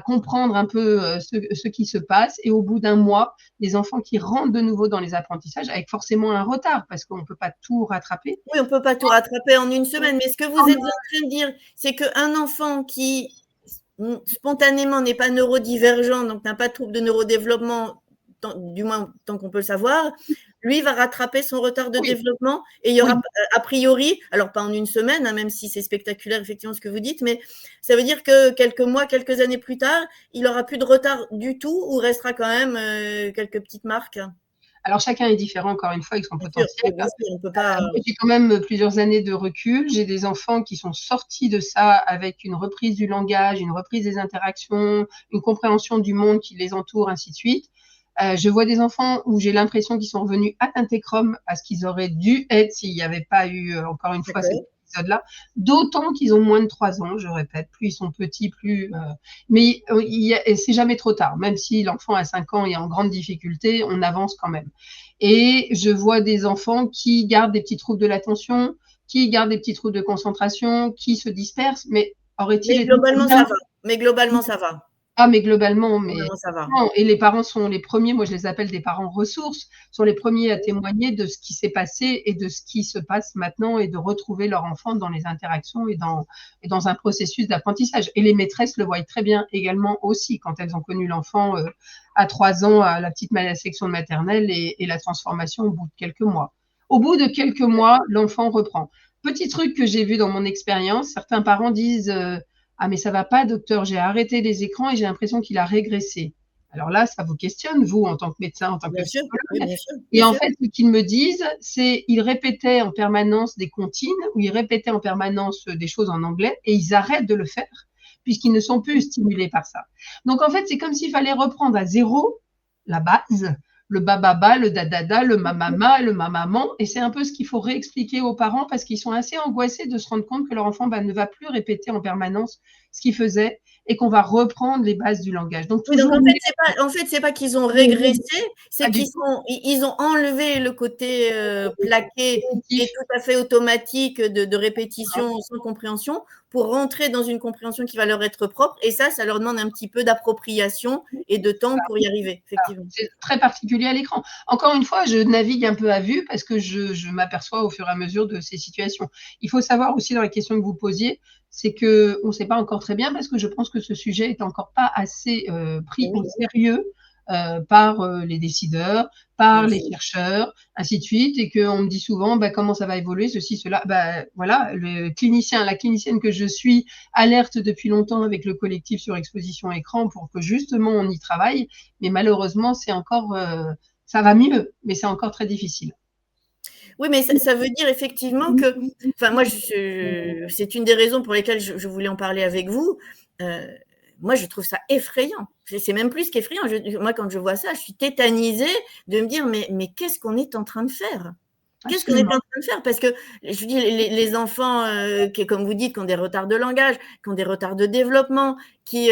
comprendre un peu ce qui se passe. Et au bout d'un mois, les enfants qui rentrent de nouveau dans les apprentissages, avec forcément un retard, parce qu'on ne peut pas tout rattraper. Oui, on ne peut pas tout rattraper en une semaine. Mais ce que vous êtes en train de dire, c'est qu'un enfant qui spontanément n'est pas neurodivergent, donc n'a pas de trouble de neurodéveloppement, du moins tant qu'on peut le savoir, lui va rattraper son retard de développement et il y aura a priori, alors pas en une semaine, même si c'est spectaculaire effectivement ce que vous dites, mais ça veut dire que quelques mois, quelques années plus tard, il n'aura plus de retard du tout ou restera quand même quelques petites marques? Alors, chacun est différent, encore une fois, avec son potentiel. Bien sûr, on peut pas... J'ai quand même plusieurs années de recul. J'ai des enfants qui sont sortis de ça avec une reprise du langage, une reprise des interactions, une compréhension du monde qui les entoure, ainsi de suite. Je vois des enfants où j'ai l'impression qu'ils sont revenus à intécrum à ce qu'ils auraient dû être s'il n'y avait pas eu, encore une fois, cet épisode-là. D'autant qu'ils ont moins de 3 ans, je répète. Plus ils sont petits, plus... Mais c'est jamais trop tard. Même si l'enfant a 5 ans et est en grande difficulté, on avance quand même. Et je vois des enfants qui gardent des petits troubles de l'attention, qui gardent des petits troubles de concentration, qui se dispersent. Mais aurait-il été... globalement, ça va. Mais globalement, ça va. Ah, mais globalement, ça va. Non, et les parents sont les premiers, moi je les appelle des parents ressources, sont les premiers à témoigner de ce qui s'est passé et de ce qui se passe maintenant et de retrouver leur enfant dans les interactions et dans un processus d'apprentissage. Et les maîtresses le voient très bien également aussi quand elles ont connu l'enfant à 3 ans à la petite section de maternelle et la transformation au bout de quelques mois. Au bout de quelques mois, l'enfant reprend. Petit truc que j'ai vu dans mon expérience, certains parents disent ah mais ça va pas docteur, j'ai arrêté les écrans et j'ai l'impression qu'il a régressé. Alors là, ça vous questionne, vous, en tant que médecin, en tant que Bien sûr, oui, psychologue. bien sûr, Et bien en sûr. fait, ce qu'ils me disent, c'est ils répétaient en permanence des comptines ou ils répétaient en permanence des choses en anglais et ils arrêtent de le faire puisqu'ils ne sont plus stimulés par ça. Donc en fait, c'est comme s'il fallait reprendre à zéro la base, le bababa, le dadada, le mamama, le mamaman. Et c'est un peu ce qu'il faut réexpliquer aux parents parce qu'ils sont assez angoissés de se rendre compte que leur enfant ne va plus répéter en permanence ce qu'il faisait et qu'on va reprendre les bases du langage. Donc Oui, donc toujours en fait, c'est pas qu'ils ont régressé, c'est pas du qu'ils tout ils ont enlevé le côté plaqué et positif. tout à fait automatique de répétition sans compréhension pour rentrer dans une compréhension qui va leur être propre. Et ça leur demande un petit peu d'appropriation et de temps pour y arriver, effectivement. C'est très particulier à l'écran. Encore une fois, je navigue un peu à vue parce que je m'aperçois au fur et à mesure de ces situations. Il faut savoir aussi dans la question que vous posiez, c'est qu'on ne sait pas encore très bien parce que je pense que ce sujet est encore pas assez pris au Oui, sérieux par les décideurs, par bien les sûr. chercheurs, ainsi de suite, et qu'on me dit souvent comment ça va évoluer, ceci, cela. Voilà, le clinicien, la clinicienne que je suis alerte depuis longtemps avec le collectif sur exposition écran pour que justement on y travaille, mais malheureusement c'est encore, ça va mieux, mais c'est encore très difficile. Oui, mais ça veut dire effectivement que, enfin, moi, c'est une des raisons pour lesquelles je voulais en parler avec vous. Euh, Moi, je trouve ça effrayant. C'est même plus qu'effrayant. Moi, quand je vois ça, je suis tétanisée de me dire, mais qu'est-ce qu'on est en train de faire? Qu'est-ce qu'on est Absolument. en train de faire? Parce que, je dis, les enfants, qui, comme vous dites, qui ont des retards de langage, qui ont des retards de développement, qui,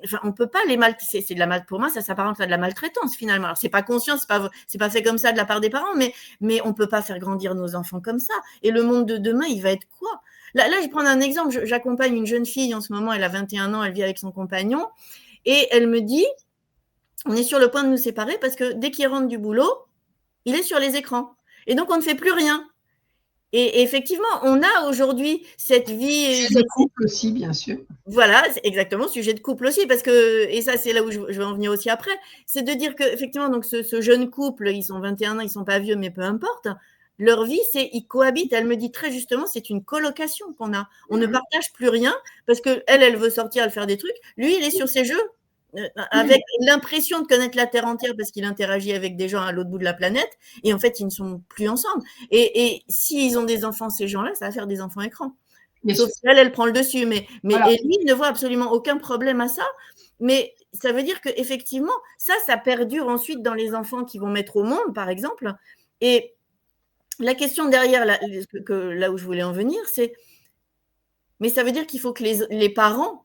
enfin, on peut pas les c'est de la pour moi, ça s'apparente à de la maltraitance finalement. Alors, c'est pas conscient, c'est pas fait comme ça de la part des parents, mais on peut pas faire grandir nos enfants comme ça. Et le monde de demain, il va être quoi? Là, je vais prendre un exemple. J'accompagne une jeune fille en ce moment, elle a 21 ans, elle vit avec son compagnon, et elle me dit, on est sur le point de nous séparer parce que dès qu'il rentre du boulot, il est sur les écrans. Et donc, on ne fait plus rien. Et effectivement, on a aujourd'hui cette vie, Sujet de couple aussi, bien sûr. voilà, c'est exactement, sujet de couple aussi, parce que, et ça, c'est là où je vais en venir aussi après, c'est de dire que, effectivement, donc ce jeune couple, ils sont 21 ans, ils sont pas vieux, mais peu importe, leur vie, c'est, ils cohabitent. Elle me dit très justement, c'est une colocation qu'on a. On ne partage plus rien, parce que elle veut sortir, elle faire des trucs. Lui, il est sur ses jeux, avec l'impression de connaître la Terre entière, parce qu'il interagit avec des gens à l'autre bout de la planète, et en fait, ils ne sont plus ensemble. Et s'ils ont des enfants, ces gens-là, ça va faire des enfants écrans. Bien Sauf sûr. si elle prend le dessus. Voilà. Et lui, il ne voit absolument aucun problème à ça. Mais ça veut dire qu'effectivement, ça perdure ensuite dans les enfants qui vont mettre au monde, par exemple. Et la question derrière, là où je voulais en venir, c'est, mais ça veut dire qu'il faut que les parents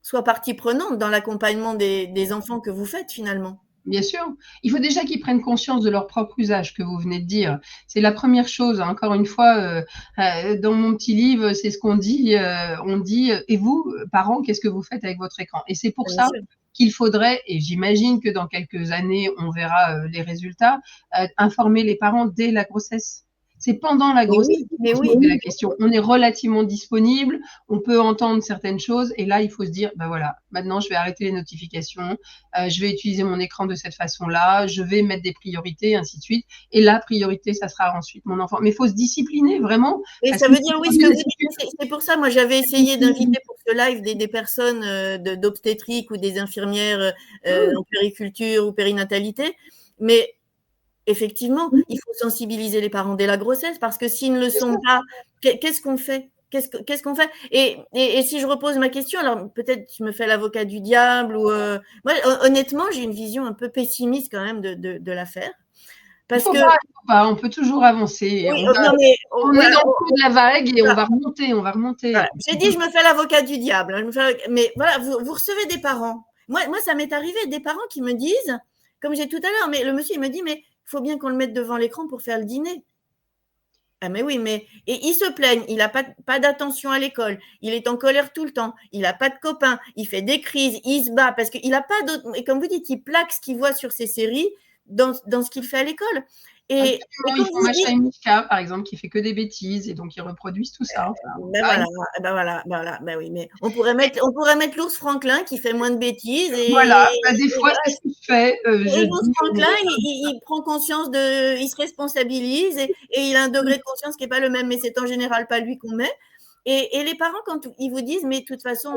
soient partie prenante dans l'accompagnement des enfants que vous faites finalement. Bien sûr. Il faut déjà qu'ils prennent conscience de leur propre usage, que vous venez de dire. C'est la première chose. Encore une fois, dans mon petit livre, c'est ce qu'on dit. On dit, et vous, parents, qu'est-ce que vous faites avec votre écran? Et c'est pour Bien ça sûr. qu'il faudrait, et j'imagine que dans quelques années, on verra les résultats, informer les parents dès la grossesse. C'est pendant la Mais grossesse oui, qu'il mais faut se oui. poser la question. On est relativement disponible, on peut entendre certaines choses, et là, il faut se dire, voilà, maintenant, je vais arrêter les notifications, je vais utiliser mon écran de cette façon-là, je vais mettre des priorités, ainsi de suite. Et la priorité, ça sera ensuite mon enfant. Mais il faut se discipliner, vraiment. Et Parce ça que veut dire, oui, ce que vous dites, c'est pour ça, moi, j'avais essayé d'inviter pour ce live des personnes d'obstétrique ou des infirmières en périculture ou périnatalité. Mais effectivement, il faut sensibiliser les parents dès la grossesse parce que s'ils ne le sont pas, qu'est-ce qu'on fait? Qu'est-ce qu'on fait? Et si je repose ma question, alors peut-être je me fais l'avocat du diable ou moi, honnêtement, j'ai une vision un peu pessimiste quand même de l'affaire il parce faut que pas, il faut pas, on peut toujours avancer. oui, non mais On est voilà, dans le coup de la vague et on voilà. va remonter, on va remonter. Voilà. J'ai dit, je me fais l'avocat du diable. Mais voilà, vous recevez des parents. Moi, ça m'est arrivé, des parents qui me disent, comme j'ai tout à l'heure, mais le monsieur, il me dit, mais il faut bien qu'on le mette devant l'écran pour faire le dîner. Ah, mais oui, mais. Et il se plaigne, il n'a pas d'attention à l'école, il est en colère tout le temps, il n'a pas de copains, il fait des crises, il se bat, parce qu'il n'a pas d'autre. Et comme vous dites, il plaque ce qu'il voit sur ses séries dans ce qu'il fait à l'école. Et Absolument, ils comme font vous Macha et dites, Mika, par exemple, qui fait que des bêtises et donc ils reproduisent tout ça. Enfin, ben voilà, ben oui, mais on pourrait mettre l'ours Franklin qui fait moins de bêtises voilà, des et fois, c'est ce que je fais. Je et l'ours dis, Franklin, il prend conscience il se responsabilise et il a un degré de conscience qui n'est pas le même, mais c'est en général pas lui qu'on met. Et les parents, quand ils vous disent, mais de toute façon,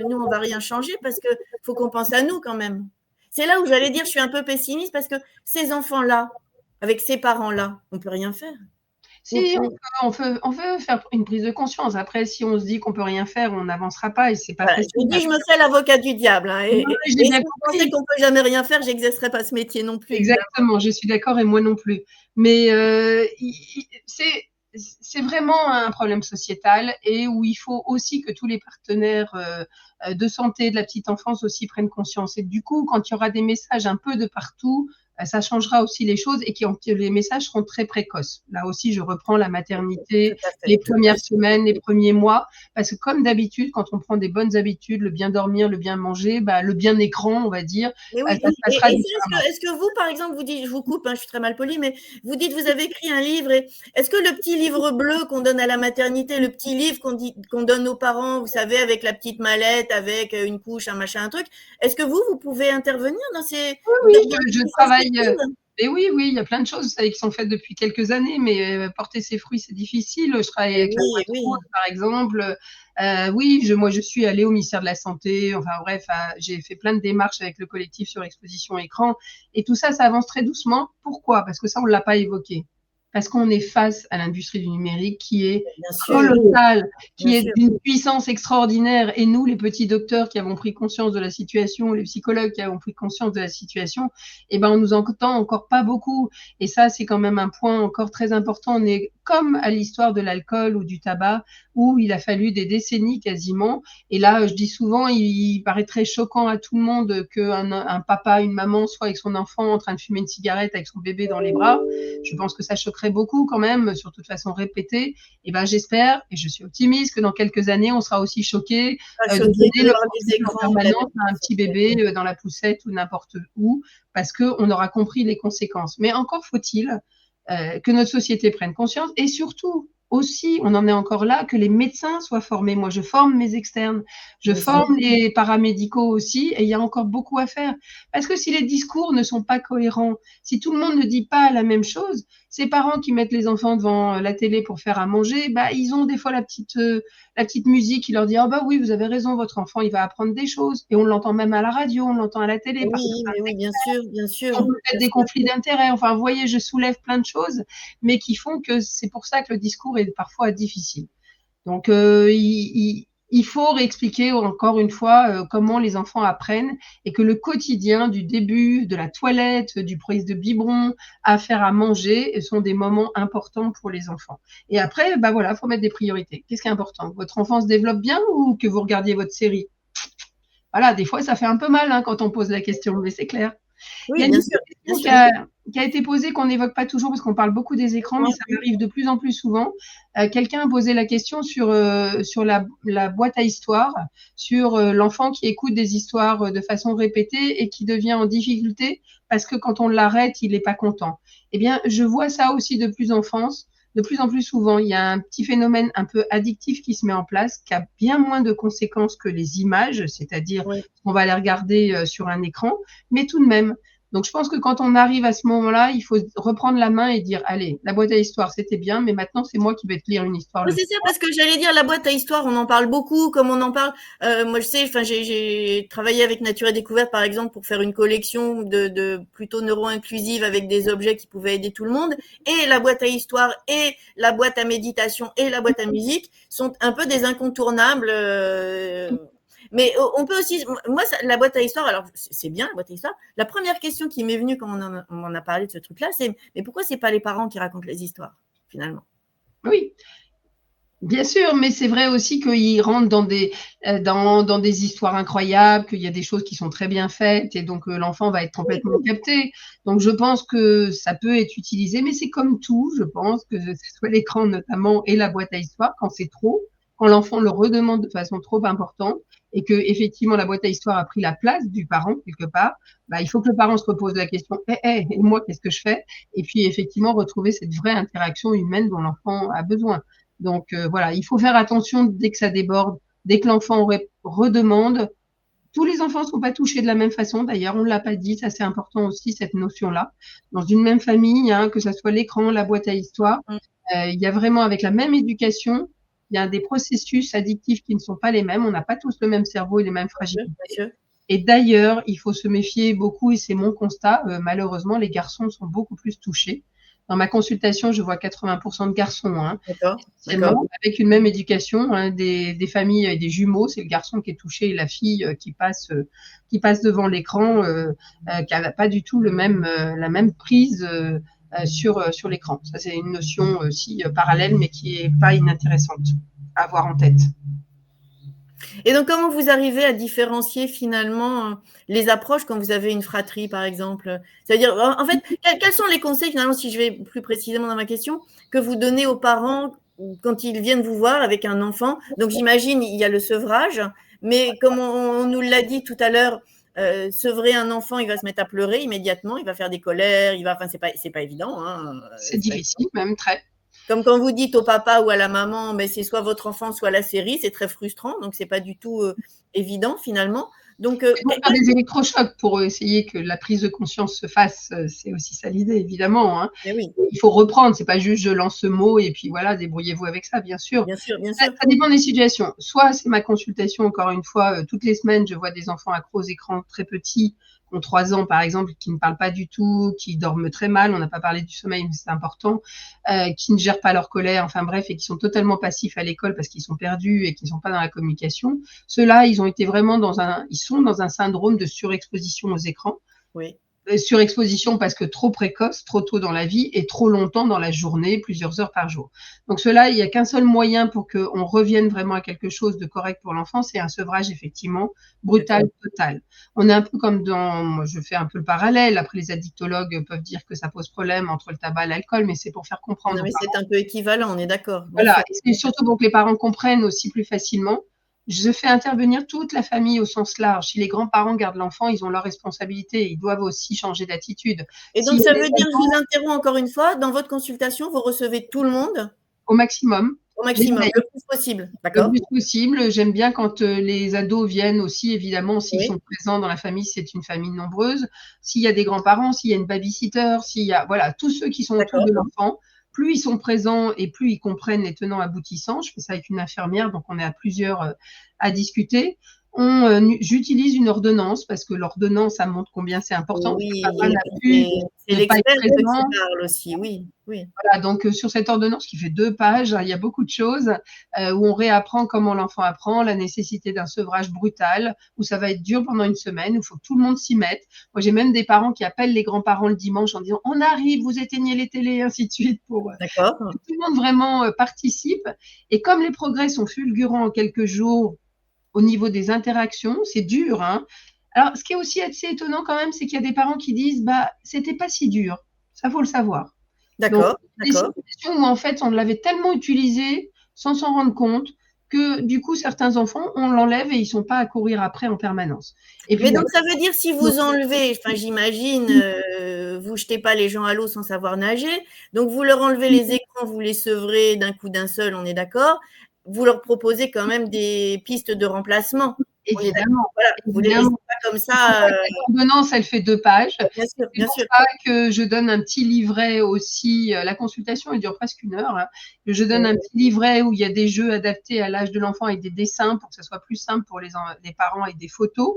nous, on va rien changer parce que faut qu'on pense à nous quand même. c'est là où j'allais dire, je suis un peu pessimiste parce que ces enfants-là, avec ces parents-là, on peut rien faire. Si, on peut faire une prise de conscience. Après, si on se dit qu'on peut rien faire, on n'avancera pas et c'est pas Voilà, je vous possible. dis, je me fais l'avocat du diable. Hein, Non, et j'ai si bien vous pensez compris. qu'on peut jamais rien faire, j'exercerai pas ce métier non plus, évidemment. Exactement, je suis d'accord et moi non plus. Mais c'est vraiment un problème sociétal et où il faut aussi que tous les partenaires de santé de la petite enfance aussi prennent conscience. Et du coup, quand il y aura des messages un peu de partout, ça changera aussi les choses et que les messages seront très précoces. Là aussi, je reprends la maternité, Tout à fait, les tout à premières fait. semaines, les premiers mois, parce que comme d'habitude, quand on prend des bonnes habitudes, le bien dormir, le bien manger, le bien écran, on va dire, Et ça oui, se et passera différemment. est-ce que vous, par exemple, vous dites, je vous coupe, hein, je suis très mal polie, mais vous dites, vous avez écrit un livre, et est-ce que le petit livre bleu qu'on donne à la maternité, le petit livre qu'on donne aux parents, vous savez, avec la petite mallette, avec une couche, un machin, un truc, est-ce que vous pouvez intervenir dans Oui, dans je ces travaille. initiatives? Et oui, oui, il y a plein de choses, vous savez, qui sont faites depuis quelques années, mais porter ses fruits, c'est difficile. Je travaille Et avec la oui, boîte et oui. rouge, par exemple. Oui, moi, je suis allée au ministère de la Santé. Enfin, bref, j'ai fait plein de démarches avec le collectif sur exposition écran. Et tout ça, ça avance très doucement. Pourquoi? Parce que ça, on l'a pas évoqué. Parce qu'on est face à l'industrie du numérique qui est Bien sûr, colossale, bien qui est sûr. d'une puissance extraordinaire. Et nous, les petits docteurs qui avons pris conscience de la situation, les psychologues qui avons pris conscience de la situation, eh ben, on nous entend encore pas beaucoup. Et ça, c'est quand même un point encore très important. On est comme à l'histoire de l'alcool ou du tabac, où il a fallu des décennies quasiment. Et là, je dis souvent, il paraît très choquant à tout le monde qu'un papa, une maman soit avec son enfant en train de fumer une cigarette avec son bébé dans les bras. Je pense que ça choquerait beaucoup quand même, surtout de façon répétée. Et ben, j'espère, et je suis optimiste, que dans quelques années, on sera aussi choqués Pas de choquée donner de le voir des portable en écrans, vous l'avez permanence à un petit bébé dans la poussette ou n'importe où, parce qu'on aura compris les conséquences. Mais encore faut-il que notre société prenne conscience et surtout aussi, on en est encore là, que les médecins soient formés. Moi, je forme mes externes, je bien sûr. forme les paramédicaux aussi, et il y a encore beaucoup à faire. Parce que si les discours ne sont pas cohérents, si tout le monde ne dit pas la même chose, ces parents qui mettent les enfants devant la télé pour faire à manger, ils ont des fois la petite musique qui leur dit, ah oui, vous avez raison, votre enfant, il va apprendre des choses. Et on l'entend même à la radio, on l'entend à la télé, par Mais oui, bien sûr, bien sont sûr. peut-être des conflits d'intérêts. Enfin, vous voyez, je soulève plein de choses, mais qui font que c'est pour ça que le discours est parfois difficile. Donc, il faut réexpliquer encore une fois comment les enfants apprennent et que le quotidien du début, de la toilette, du prise de biberon, à faire à manger sont des moments importants pour les enfants. Et après, voilà, faut mettre des priorités. Qu'est-ce qui est important? Votre enfant se développe bien ou que vous regardiez votre série? Voilà, des fois, ça fait un peu mal quand on pose la question, mais c'est clair. Il y Oui, a une bien autre sûr, bien question sûr. qui a été posée, qu'on n'évoque pas toujours parce qu'on parle beaucoup des écrans, mais Dites-moi. ça m'arrive de plus en plus souvent. Quelqu'un a posé la question sur la boîte à histoires, sur l'enfant qui écoute des histoires de façon répétée et qui devient en difficulté parce que quand on l'arrête, il n'est pas content. Eh bien, je vois ça aussi de plus en plus souvent. Il y a un petit phénomène un peu addictif qui se met en place, qui a bien moins de conséquences que les images, c'est-à-dire Oui. qu'on va les regarder sur un écran, mais tout de même. Donc, je pense que quand on arrive à ce moment-là, il faut reprendre la main et dire, allez, la boîte à histoire, c'était bien, mais maintenant, c'est moi qui vais te lire une histoire Oui, le c'est ça, soir. parce que j'allais dire la boîte à histoire, on en parle beaucoup, comme on en parle. Moi, je sais, enfin, j'ai travaillé avec Nature et Découverte, par exemple, pour faire une collection de plutôt neuro-inclusive avec des objets qui pouvaient aider tout le monde. Et la boîte à histoire, et la boîte à méditation, et la boîte à musique sont un peu des incontournables. Mais on peut aussi, moi, la boîte à histoire, alors c'est bien la boîte à histoire. La première question qui m'est venue quand on en a parlé de ce truc-là, c'est mais pourquoi c'est pas les parents qui racontent les histoires, finalement? Oui, bien sûr, mais c'est vrai aussi qu'ils rentrent dans des histoires incroyables, qu'il y a des choses qui sont très bien faites et donc l'enfant va être complètement capté. Donc je pense que ça peut être utilisé, mais c'est comme tout, je pense, que ce soit l'écran notamment et la boîte à histoire, quand c'est trop, quand l'enfant le redemande de façon trop importante et que effectivement la boîte à histoire a pris la place du parent quelque part, il faut que le parent se repose la question, et moi qu'est-ce que je fais? Et puis effectivement retrouver cette vraie interaction humaine dont l'enfant a besoin. Donc voilà, il faut faire attention dès que ça déborde, dès que l'enfant redemande. Tous les enfants ne sont pas touchés de la même façon. D'ailleurs, on ne l'a pas dit, ça c'est important aussi, cette notion-là. Dans une même famille, hein, que ce soit l'écran, la boîte à histoire, Mmh. il y a vraiment avec la même éducation, il y a des processus addictifs qui ne sont pas les mêmes. On n'a pas tous le même cerveau et les mêmes Bien sûr, fragilités. bien sûr. Et d'ailleurs, il faut se méfier beaucoup, et c'est mon constat, malheureusement, les garçons sont beaucoup plus touchés. Dans ma consultation, je vois 80% de garçons, essentiellement, avec une même éducation, des familles et des jumeaux, c'est le garçon qui est touché et la fille qui passe devant l'écran, qui n'a pas du tout la même prise sur l'écran. Ça, c'est une notion aussi parallèle, mais qui est pas inintéressante à avoir en tête. Et donc, comment vous arrivez à différencier finalement les approches quand vous avez une fratrie, par exemple? C'est-à-dire, en fait, quels sont les conseils, finalement, si je vais plus précisément dans ma question, que vous donnez aux parents quand ils viennent vous voir avec un enfant? Donc, j'imagine, il y a le sevrage, mais comme on nous l'a dit tout à l'heure, sevrer un enfant, il va se mettre à pleurer immédiatement, il va faire des colères, enfin, c'est pas évident. C'est difficile, même très. Comme quand vous dites au papa ou à la maman, mais c'est soit votre enfant, soit la série, c'est très frustrant, donc c'est pas du tout évident finalement. Donc, faire des électrochocs pour essayer que la prise de conscience se fasse, c'est aussi ça l'idée, évidemment. Oui. Il faut reprendre, c'est pas juste je lance ce mot et puis voilà, débrouillez-vous avec ça, bien sûr. Bien sûr. Ça dépend des situations. Soit c'est ma consultation, encore une fois, toutes les semaines, je vois des enfants accros aux écrans très petits, qui ont 3 ans par exemple, qui ne parlent pas du tout, qui dorment très mal, on n'a pas parlé du sommeil, mais c'est important, qui ne gèrent pas leur colère, enfin bref, et qui sont totalement passifs à l'école parce qu'ils sont perdus et qu'ils ne sont pas dans la communication. Ceux-là, ils sont dans un syndrome de surexposition aux écrans. Oui. Surexposition parce que trop précoce, trop tôt dans la vie et trop longtemps dans la journée, plusieurs heures par jour. Donc cela, il n'y a qu'un seul moyen pour qu'on revienne vraiment à quelque chose de correct pour l'enfant, c'est un sevrage effectivement brutal, total. On est un peu comme moi je fais un peu le parallèle, après les addictologues peuvent dire que ça pose problème entre le tabac et l'alcool, mais c'est pour faire comprendre. Non, mais c'est un peu équivalent, on est d'accord. Voilà, et c'est surtout pour que les parents comprennent aussi plus facilement. Je fais intervenir toute la famille au sens large. Si les grands-parents gardent l'enfant, ils ont leur responsabilité. Ils doivent aussi changer d'attitude. Et donc, ça veut dire, je vous interromps encore une fois, dans votre consultation, vous recevez tout le monde? Au maximum. Au maximum, le plus possible, d'accord? Le plus possible. J'aime bien quand les ados viennent aussi, évidemment, s'ils sont présents dans la famille, c'est une famille nombreuse. S'il y a des grands-parents, s'il y a une babysitter, voilà, tous ceux qui sont autour de l'enfant. Plus ils sont présents et plus ils comprennent les tenants aboutissants. Je fais ça avec une infirmière, donc on est à plusieurs à discuter. J'utilise une ordonnance parce que l'ordonnance, ça montre combien c'est important. Oui, c'est l'expert qui parle aussi, oui. Voilà, donc sur cette ordonnance qui fait 2 pages, il y a beaucoup de choses où on réapprend comment l'enfant apprend, la nécessité d'un sevrage brutal, où ça va être dur pendant une semaine, où il faut que tout le monde s'y mette. Moi, j'ai même des parents qui appellent les grands-parents le dimanche en disant « On arrive, vous éteignez les télés », et ainsi de suite, pour que tout le monde vraiment participe. Et comme les progrès sont fulgurants en quelques jours au niveau des interactions, c'est dur. Alors, ce qui est aussi assez étonnant quand même, c'est qu'il y a des parents qui disent « C'était pas si dur ». Ça, faut le savoir. D'accord. Des situations où en fait on l'avait tellement utilisé sans s'en rendre compte que du coup certains enfants on l'enlève et ils sont pas à courir après en permanence. Et puis, mais donc ça veut dire si vous enlevez, enfin j'imagine, vous jetez pas les gens à l'eau sans savoir nager, donc vous leur enlevez les écrans, vous les sevrez d'un coup d'un seul, on est d'accord. Vous leur proposez quand même des pistes de remplacement. Évidemment. Voilà, vous les laissez pas comme ça. L'ordonnance, elle fait 2 pages. Bien sûr. C'est pour ça que je donne un petit livret aussi. La consultation, elle dure presque 1 heure. Je donne un petit livret où il y a des jeux adaptés à l'âge de l'enfant et des dessins pour que ça soit plus simple pour les parents et des photos.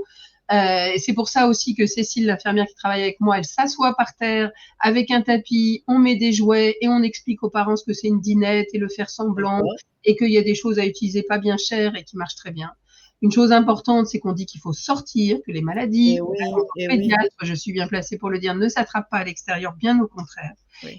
Et c'est pour ça aussi que Cécile, l'infirmière qui travaille avec moi, elle s'assoit par terre avec un tapis, on met des jouets et on explique aux parents ce que c'est une dinette et le faire semblant et qu'il y a des choses à utiliser pas bien chères et qui marchent très bien. Une chose importante, c'est qu'on dit qu'il faut sortir, que les maladies, je suis bien placée pour le dire, ne s'attrapent pas à l'extérieur, bien au contraire.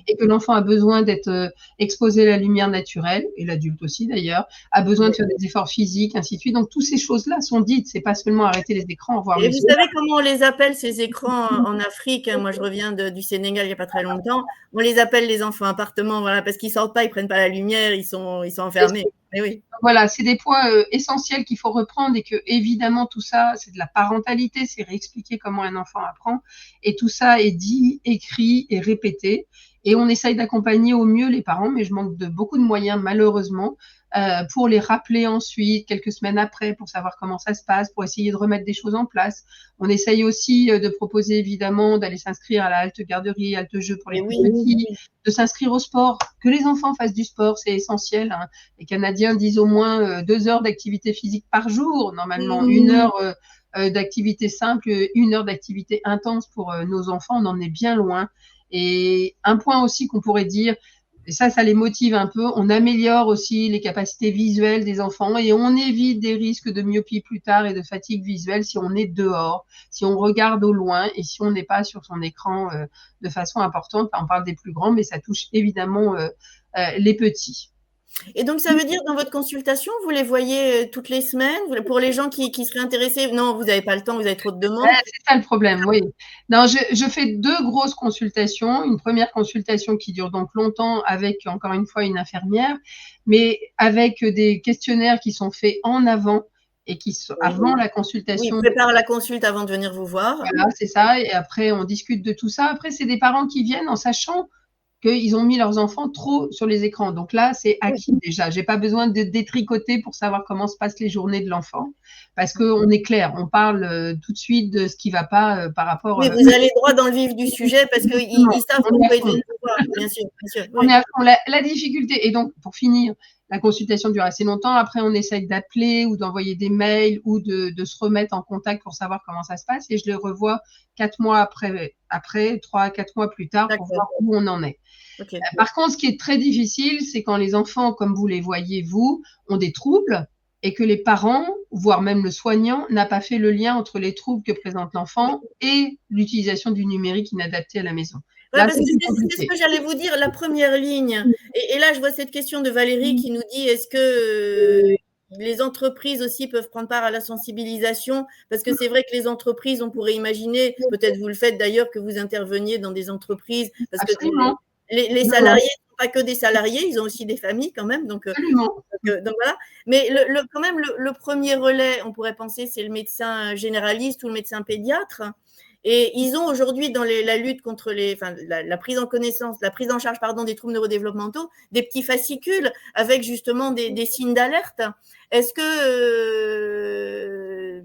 Et que l'enfant a besoin d'être exposé à la lumière naturelle, et l'adulte aussi d'ailleurs, a besoin de faire des efforts physiques, ainsi de suite. Donc, toutes ces choses-là sont dites, c'est pas seulement arrêter les écrans, voir. Et vous savez comment on les appelle, ces écrans en Afrique? Moi, je reviens du Sénégal il n'y a pas très longtemps. On les appelle les enfants appartements, voilà, parce qu'ils sortent pas, ils prennent pas la lumière, ils sont enfermés. Mais oui. Voilà, c'est des points essentiels qu'il faut reprendre et que, évidemment, tout ça, c'est de la parentalité, c'est réexpliquer comment un enfant apprend. Et tout ça est dit, écrit et répété. Et on essaye d'accompagner au mieux les parents, mais je manque de beaucoup de moyens, malheureusement, pour les rappeler ensuite, quelques semaines après, pour savoir comment ça se passe, pour essayer de remettre des choses en place. On essaye aussi de proposer, évidemment, d'aller s'inscrire à la halte garderie, halte jeu pour les plus petits, de s'inscrire au sport, que les enfants fassent du sport, c'est essentiel. Les Canadiens disent au moins 2 heures d'activité physique par jour, normalement 1 heure d'activité simple, 1 heure d'activité intense pour nos enfants, on en est bien loin. Et un point aussi qu'on pourrait dire, et ça les motive un peu, on améliore aussi les capacités visuelles des enfants et on évite des risques de myopie plus tard et de fatigue visuelle si on est dehors, si on regarde au loin et si on n'est pas sur son écran de façon importante. On parle des plus grands, mais ça touche évidemment les petits. Et donc, ça veut dire, dans votre consultation, vous les voyez toutes les semaines? Pour les gens qui seraient intéressés, non, vous n'avez pas le temps, vous avez trop de demandes. C'est ça le problème, oui. Non, je fais 2 grosses consultations. Une première consultation qui dure donc longtemps avec, encore une fois, une infirmière, mais avec des questionnaires qui sont faits en avant et qui sont avant la consultation. Oui, prépare la consulte avant de venir vous voir. Voilà, c'est ça. Et après, on discute de tout ça. Après, c'est des parents qui viennent en sachant qu'ils ont mis leurs enfants trop sur les écrans. Donc là, c'est acquis déjà. J'ai pas besoin de détricoter pour savoir comment se passent les journées de l'enfant, parce qu'on est clair, on parle tout de suite de ce qui va pas par rapport. Oui, vous allez droit dans le vif du sujet parce qu'ils savent pourquoi ils viennent vous voir. Bien sûr, bien sûr. On est à fond. La difficulté, et donc pour finir, la consultation dure assez longtemps. Après, on essaye d'appeler ou d'envoyer des mails ou de se remettre en contact pour savoir comment ça se passe. Et je les revois 4 mois après 3 à 4 mois plus tard pour voir où on en est. Okay. Par contre, ce qui est très difficile, c'est quand les enfants, comme vous les voyez, vous, ont des troubles et que les parents, voire même le soignant, n'a pas fait le lien entre les troubles que présente l'enfant et l'utilisation du numérique inadapté à la maison. Ouais, parce que c'est ce que j'allais vous dire, la première ligne. Et là, je vois cette question de Valérie qui nous dit, est-ce que les entreprises aussi peuvent prendre part à la sensibilisation? Parce que c'est vrai que les entreprises, on pourrait imaginer, peut-être vous le faites d'ailleurs, que vous interveniez dans des entreprises. Parce que les salariés ne sont pas que des salariés, ils ont aussi des familles quand même. Donc voilà. Mais quand même, le premier relais, on pourrait penser, c'est le médecin généraliste ou le médecin pédiatre. Et ils ont aujourd'hui, dans la lutte contre la prise en connaissance, la prise en charge, des troubles neurodéveloppementaux, des petits fascicules avec justement des signes d'alerte. Est-ce que…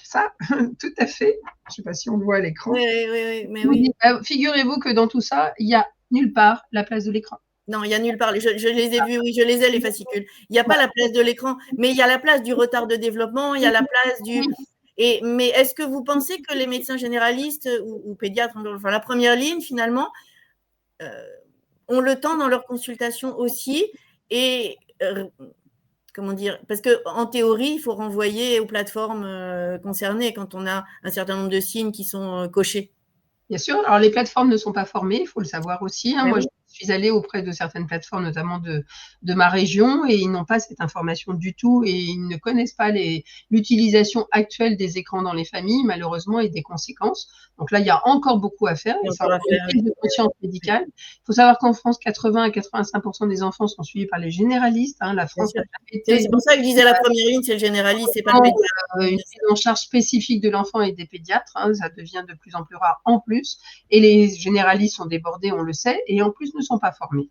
Ça, tout à fait. Je ne sais pas si on le voit à l'écran. Oui. Figurez-vous que dans tout ça, il n'y a nulle part la place de l'écran. Non, il n'y a nulle part. Je les ai vus, oui, je les ai, les fascicules. Il n'y a pas la place de l'écran, mais il y a la place du retard de développement, il y a la place du… Mais est-ce que vous pensez que les médecins généralistes ou pédiatres, enfin la première ligne finalement, ont le temps dans leur consultation aussi et comment dire, parce qu'en théorie, il faut renvoyer aux plateformes concernées quand on a un certain nombre de signes qui sont cochés. Bien sûr. Alors, les plateformes ne sont pas formées, il faut le savoir aussi. Moi, je suis allée auprès de certaines plateformes, notamment de ma région, et ils n'ont pas cette information du tout et ils ne connaissent pas l'utilisation actuelle des écrans dans les familles, malheureusement, et des conséquences. Donc là, il y a encore beaucoup à faire. C'est une prise de conscience médicale. Il faut savoir qu'en France, 80 à 85% des enfants sont suivis par les généralistes. La France a été… C'est pour ça que je disais la première ligne, c'est le généraliste, c'est pas le pédiatre. Une prise en charge spécifique de l'enfant et des pédiatres, ça devient de plus en plus rare en plus. Et les généralistes sont débordés, on le sait, et en plus ne sont pas formés.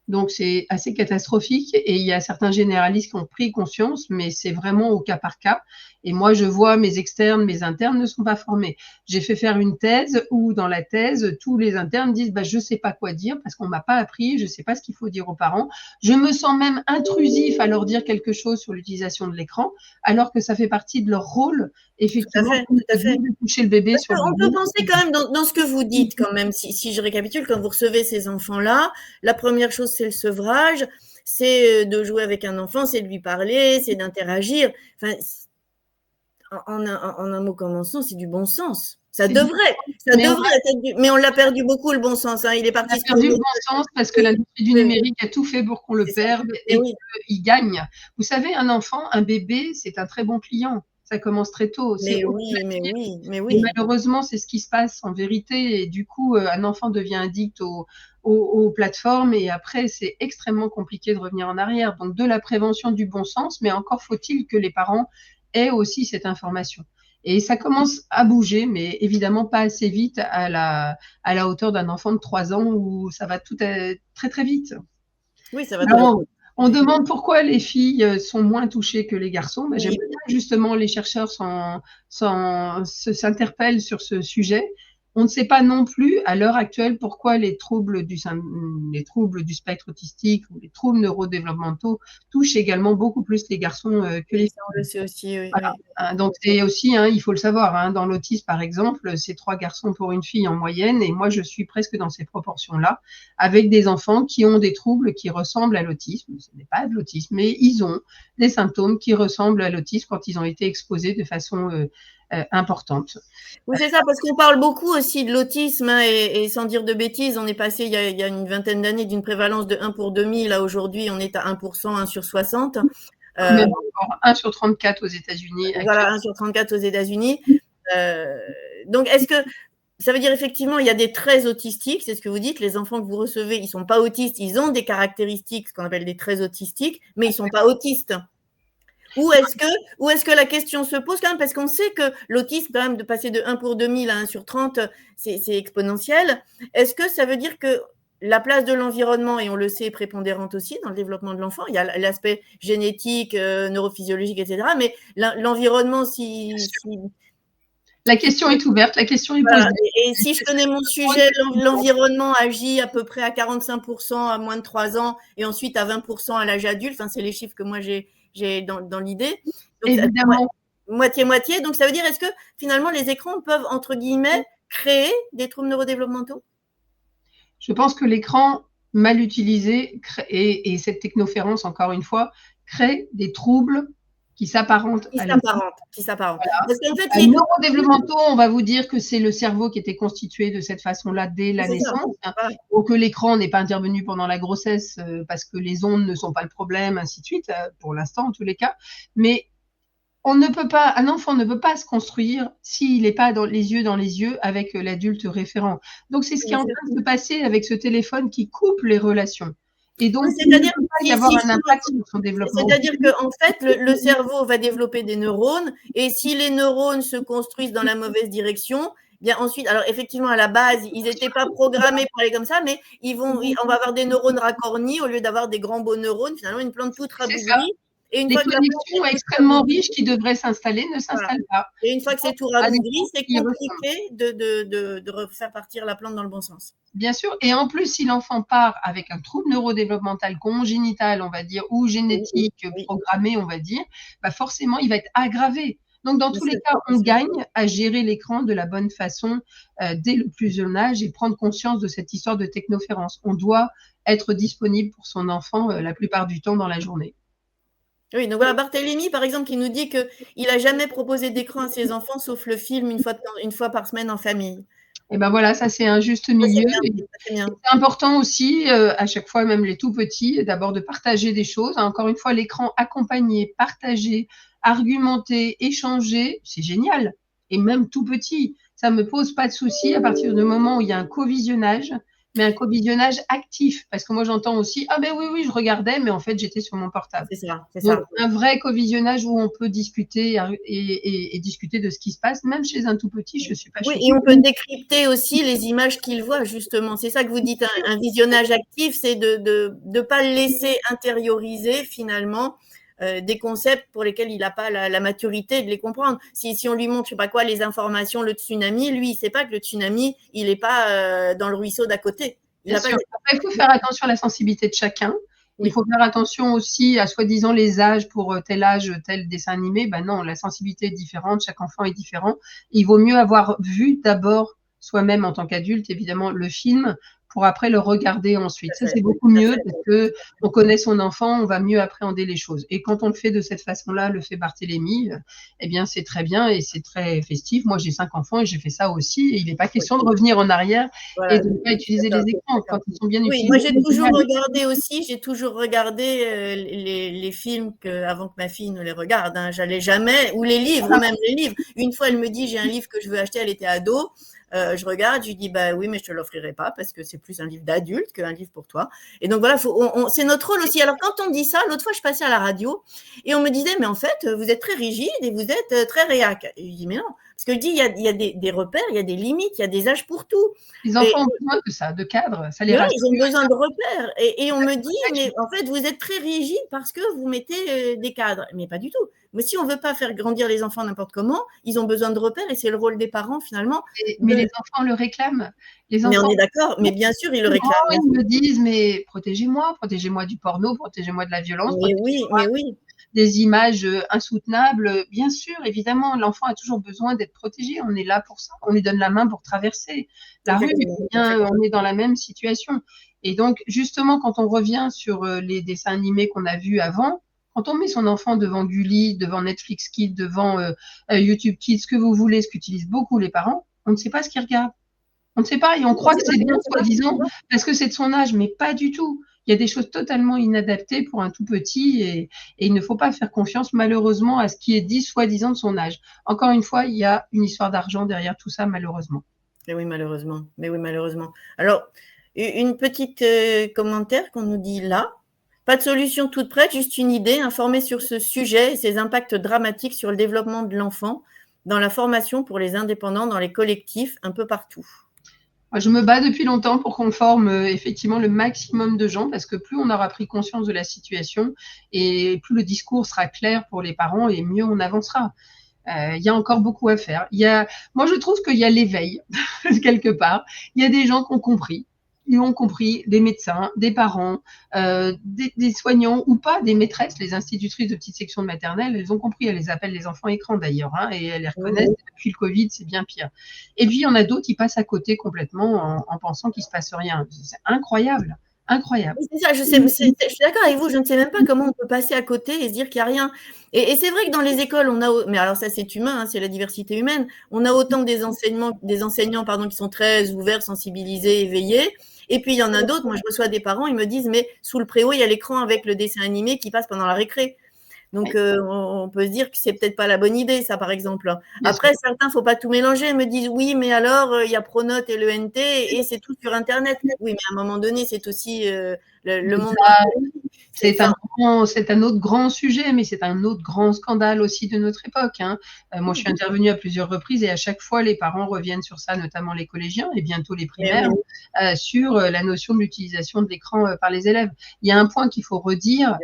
Donc, c'est assez catastrophique et il y a certains généralistes qui ont pris conscience, mais c'est vraiment au cas par cas. Et moi, je vois mes externes, mes internes ne sont pas formés. J'ai fait faire une thèse où dans la thèse, tous les internes disent je ne sais pas quoi dire parce qu'on ne m'a pas appris, je ne sais pas ce qu'il faut dire aux parents. Je me sens même intrusif à leur dire quelque chose sur l'utilisation de l'écran, alors que ça fait partie de leur rôle, effectivement, tout à fait. de toucher le bébé sur le On peut penser quand même dans ce que vous dites, quand même, si je récapitule, quand vous recevez ces enfants-là, la première chose, c'est le sevrage, c'est de jouer avec un enfant, c'est de lui parler, c'est d'interagir. Enfin, en un mot commençant, c'est du bon sens. Ça devrait être mais on l'a perdu beaucoup, le bon sens. Il est parti. On a perdu le bon sens parce que l'industrie du numérique a tout fait pour qu'on le perde et qu'il gagne. Vous savez, un enfant, un bébé, c'est un très bon client. Ça commence très tôt. Mais oui. Et malheureusement, c'est ce qui se passe en vérité. Et du coup, un enfant devient addict aux plateformes et après, c'est extrêmement compliqué de revenir en arrière. Donc, de la prévention du bon sens, mais encore faut-il que les parents aient aussi cette information. Et ça commence à bouger, mais évidemment pas assez vite à la hauteur d'un enfant de 3 ans où ça va tout très, très vite. Oui, ça va très vite. On demande pourquoi les filles sont moins touchées que les garçons. J'aimerais bien justement les chercheurs s'interpellent sur ce sujet On ne sait pas non plus à l'heure actuelle pourquoi les troubles du spectre autistique ou les troubles neurodéveloppementaux touchent également beaucoup plus les garçons que les ça, on le sait aussi, oui. voilà. Donc c'est aussi, il faut le savoir, dans l'autisme par exemple, c'est 3 garçons pour une fille en moyenne, et moi je suis presque dans ces proportions-là, avec des enfants qui ont des troubles qui ressemblent à l'autisme. Ce n'est pas de l'autisme, mais ils ont des symptômes qui ressemblent à l'autisme quand ils ont été exposés de façon importante. Oui, c'est ça, parce qu'on parle beaucoup aussi de l'autisme, et sans dire de bêtises, on est passé il y a une vingtaine d'années d'une prévalence de 1 pour 2000 à aujourd'hui, on est à 1%, 1 sur 60. Même encore 1 sur 34 aux États-Unis. Voilà, 1 sur 34 aux États-Unis. Donc, est-ce que ça veut dire effectivement, il y a des traits autistiques, c'est ce que vous dites, les enfants que vous recevez, ils ne sont pas autistes, ils ont des caractéristiques, ce qu'on appelle des traits autistiques, mais ils ne sont pas autistes. Ou est-ce que la question se pose quand même, parce qu'on sait que l'autisme, quand même, de passer de 1 pour 2000 à 1 sur 30, c'est exponentiel. Est-ce que ça veut dire que la place de l'environnement, et on le sait, est prépondérante aussi dans le développement de l'enfant? Il y a l'aspect génétique, neurophysiologique, etc. Mais l'environnement, La question est ouverte, la question est posée. Voilà. Et si je connais mon sujet, l'environnement agit à peu près à 45% à moins de 3 ans, et ensuite à 20% à l'âge adulte. Enfin, c'est les chiffres que moi j'ai dans l'idée. Évidemment. Moitié-moitié. Donc, ça veut dire, est-ce que finalement les écrans peuvent, entre guillemets, créer des troubles neurodéveloppementaux? Je pense que l'écran mal utilisé et cette technoférence, encore une fois, crée des troubles qui s'aparentent à s'apparentent. Voilà. Parce qu'en fait, les neurodéveloppementaux, on va vous dire que c'est le cerveau qui était constitué de cette façon-là dès la naissance, ou que l'écran n'est pas intervenu pendant la grossesse parce que les ondes ne sont pas le problème, ainsi de suite, pour l'instant en tous les cas. Mais un enfant ne peut pas se construire s'il n'est pas les yeux dans les yeux avec l'adulte référent. Donc c'est ce qui est en train de se passer avec ce téléphone qui coupe les relations. Et donc, c'est-à-dire il ne peut pas y avoir un impact sur son développement. C'est-à-dire qu'en fait, le cerveau va développer des neurones, et si les neurones se construisent dans la mauvaise direction, bien ensuite, alors effectivement, à la base, ils n'étaient pas programmés pour aller comme ça, mais on va avoir des neurones racornis au lieu d'avoir des grands beaux neurones, finalement, une plante toute rabougrie. Et des connexions extrêmement riches qui devraient s'installer ne s'installent pas. Et une fois que c'est tout rabougri, c'est compliqué de refaire partir la plante dans le bon sens. Bien sûr. Et en plus, si l'enfant part avec un trouble neurodéveloppemental congénital, on va dire, ou génétique programmé, on va dire, forcément, il va être aggravé. Donc, dans tous les cas, on gagne à gérer l'écran de la bonne façon dès le plus jeune âge et prendre conscience de cette histoire de technoférence. On doit être disponible pour son enfant la plupart du temps dans la journée. Oui, donc voilà, Barthélemy, par exemple, qui nous dit qu'il n'a jamais proposé d'écran à ses enfants, sauf le film une fois par semaine en famille. Et ben voilà, ça c'est un juste milieu. C'est important aussi, à chaque fois, même les tout petits, d'abord de partager des choses. Encore une fois, l'écran accompagné, partagé, argumenté, échangé, c'est génial. Et même tout petit, ça ne me pose pas de souci à partir du moment où il y a un co-visionnage, mais un co-visionnage actif. Parce que moi, j'entends aussi, ah ben oui, je regardais, mais en fait, j'étais sur mon portable. C'est ça. Donc, un vrai co-visionnage où on peut discuter et discuter de ce qui se passe, même chez un tout petit, je ne suis pas choquée. Oui, et on peut décrypter aussi les images qu'il voit, justement. C'est ça que vous dites, un visionnage actif, c'est de ne pas le laisser intérioriser, finalement, des concepts pour lesquels il n'a pas la maturité de les comprendre. Si on lui montre, je sais pas quoi, les informations, le tsunami, lui, il sait pas que le tsunami, il n'est pas dans le ruisseau d'à côté. Bien sûr. Après, il faut faire attention à la sensibilité de chacun. Il faut faire attention aussi à soi-disant les âges pour tel âge, tel dessin animé. Ben non, la sensibilité est différente, chaque enfant est différent. Il vaut mieux avoir vu d'abord soi-même en tant qu'adulte, évidemment, le film pour après le regarder ensuite. Ça, c'est beaucoup mieux parce que on connaît son enfant, on va mieux appréhender les choses. Et quand on le fait de cette façon-là, le fait Barthélemy, eh bien, c'est très bien et c'est très festif. Moi, j'ai 5 enfants et j'ai fait ça aussi. Et il n'est pas question de revenir en arrière et de ne pas utiliser les écrans quand ils sont bien utilisés. Moi, j'ai toujours regardé les films avant que ma fille ne les regarde. J'allais jamais, ou les livres, même les livres. Une fois, elle me dit, j'ai un livre que je veux acheter, elle était ado. Je regarde, je lui dis, oui, mais je te l'offrirai pas parce que c'est plus un livre d'adulte qu'un livre pour toi. Et donc voilà, c'est notre rôle aussi. Alors quand on dit ça, l'autre fois, je passais à la radio et on me disait, mais en fait, vous êtes très rigide et vous êtes très réac. Et je dis, mais non, parce que je dis, il y a des repères, il y a des limites, il y a des âges pour tout. Les enfants ont besoin de ça, de cadre. Ça les rassure. Ils ont besoin de repères. Et on me dit, mais en fait, vous êtes très rigide parce que vous mettez des cadres. Mais pas du tout. Mais si on ne veut pas faire grandir les enfants n'importe comment, ils ont besoin de repères et c'est le rôle des parents finalement. Mais les enfants le réclament. Mais on est d'accord, mais bien sûr, ils le réclament. Ils me disent, mais protégez-moi du porno, protégez-moi de la violence, mais oui. Des images insoutenables. Bien sûr, évidemment, l'enfant a toujours besoin d'être protégé. On est là pour ça. On lui donne la main pour traverser la rue. On est dans la même situation. Et donc, justement, quand on revient sur les dessins animés qu'on a vus avant, quand on met son enfant devant Gulli, devant Netflix Kids, devant YouTube Kids, ce que vous voulez, ce qu'utilisent beaucoup les parents, on ne sait pas ce qu'ils regardent. On ne sait pas et on croit que c'est bien, soi-disant, parce que c'est de son âge, mais pas du tout. Il y a des choses totalement inadaptées pour un tout petit et il ne faut pas faire confiance malheureusement à ce qui est dit soi-disant de son âge. Encore une fois, il y a une histoire d'argent derrière tout ça, malheureusement. Mais oui, malheureusement. Alors, une petite commentaire qu'on nous dit là. Pas de solution toute prête, juste une idée, informer sur ce sujet et ses impacts dramatiques sur le développement de l'enfant dans la formation pour les indépendants, dans les collectifs, un peu partout. Je me bats depuis longtemps pour qu'on forme effectivement le maximum de gens parce que plus on aura pris conscience de la situation et plus le discours sera clair pour les parents et mieux on avancera. Il y a encore beaucoup à faire. Moi, je trouve qu'il y a l'éveil quelque part. Il y a des gens qui ont compris. Ils ont compris, des médecins, des parents, des soignants ou pas, des maîtresses, les institutrices de petites sections de maternelle, elles ont compris, elles les appellent les enfants écrans d'ailleurs, hein, et elles les reconnaissent. Depuis le Covid, c'est bien pire. Et puis, il y en a d'autres qui passent à côté complètement en pensant qu'il ne se passe rien. C'est incroyable. Incroyable. C'est ça, je suis d'accord avec vous, je ne sais même pas comment on peut passer à côté et se dire qu'il n'y a rien. Et c'est vrai que dans les écoles, mais alors ça c'est humain, hein, c'est la diversité humaine, on a autant des enseignants qui sont très ouverts, sensibilisés, éveillés, et puis il y en a d'autres, moi je reçois des parents, ils me disent, mais sous le préau, il y a l'écran avec le dessin animé qui passe pendant la récré. Donc, on peut se dire que c'est peut-être pas la bonne idée, ça, par exemple. Après, certains, faut pas tout mélanger, me disent, oui, mais alors, il y a Pronote et l'ENT, et c'est tout sur Internet. Oui, mais à un moment donné, c'est aussi le monde. C'est un autre grand sujet, mais c'est un autre grand scandale aussi de notre époque. Hein. Moi, je suis intervenue à plusieurs reprises et à chaque fois, les parents reviennent sur ça, notamment les collégiens et bientôt les primaires, sur la notion de l'utilisation de l'écran par les élèves. Il y a un point qu'il faut redire,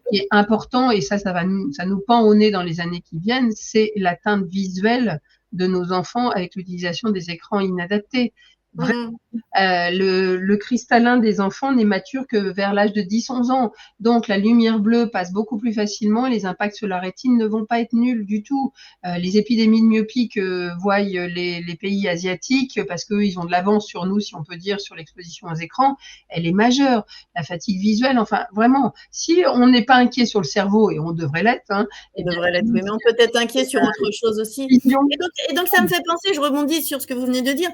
qui est important, et ça nous pend au nez dans les années qui viennent, c'est l'atteinte visuelle de nos enfants avec l'utilisation des écrans inadaptés. Vraiment. Le cristallin des enfants n'est mature que vers l'âge de 10-11 ans. Donc, la lumière bleue passe beaucoup plus facilement et les impacts sur la rétine ne vont pas être nuls du tout. Les épidémies de myopie que voient les pays asiatiques, parce qu'eux, ils ont de l'avance sur nous, si on peut dire, sur l'exposition aux écrans, elle est majeure. La fatigue visuelle, enfin, vraiment, si on n'est pas inquiet sur le cerveau, et on devrait l'être, hein, oui, mais on peut être inquiet sur autre chose aussi. Et donc, ça me fait penser, je rebondis sur ce que vous venez de dire.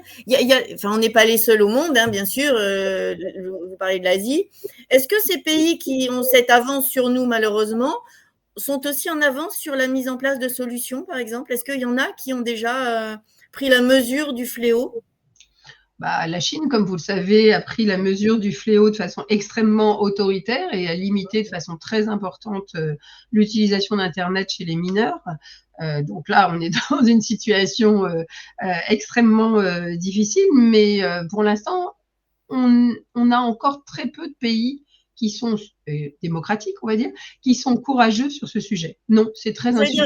On n'est pas les seuls au monde, hein, bien sûr. Vous parlez de l'Asie. Est-ce que ces pays qui ont cette avance sur nous, malheureusement, sont aussi en avance sur la mise en place de solutions, par exemple? Est-ce qu'il y en a qui ont déjà pris la mesure du fléau? La Chine, comme vous le savez, a pris la mesure du fléau de façon extrêmement autoritaire et a limité de façon très importante l'utilisation d'Internet chez les mineurs. Donc là, on est dans une situation extrêmement difficile, mais pour l'instant, on a encore très peu de pays qui sont démocratiques, on va dire, qui sont courageux sur ce sujet. Non, c'est très insuffisant.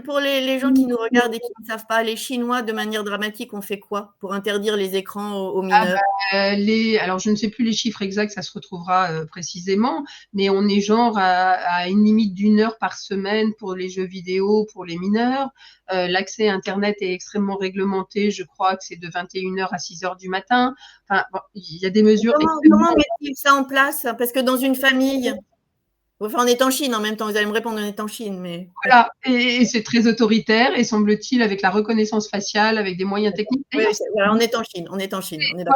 Pour les gens qui nous regardent et qui ne savent pas, les Chinois, de manière dramatique, ont fait quoi pour interdire les écrans aux mineurs? Alors, je ne sais plus les chiffres exacts, ça se retrouvera précisément, mais on est genre à une limite d'1 heure par semaine pour les jeux vidéo, pour les mineurs. L'accès à Internet est extrêmement réglementé, je crois que c'est de 21h à 6h du matin. Enfin, bon, il y a des mesures. Comment met-il ça en place? Parce que dans une famille, enfin, on est en Chine en même temps, vous allez me répondre, on est en Chine, mais… Voilà, et c'est très autoritaire, et semble-t-il, avec la reconnaissance faciale, avec des moyens techniques. Oui, voilà, on est en Chine, on est d'accord.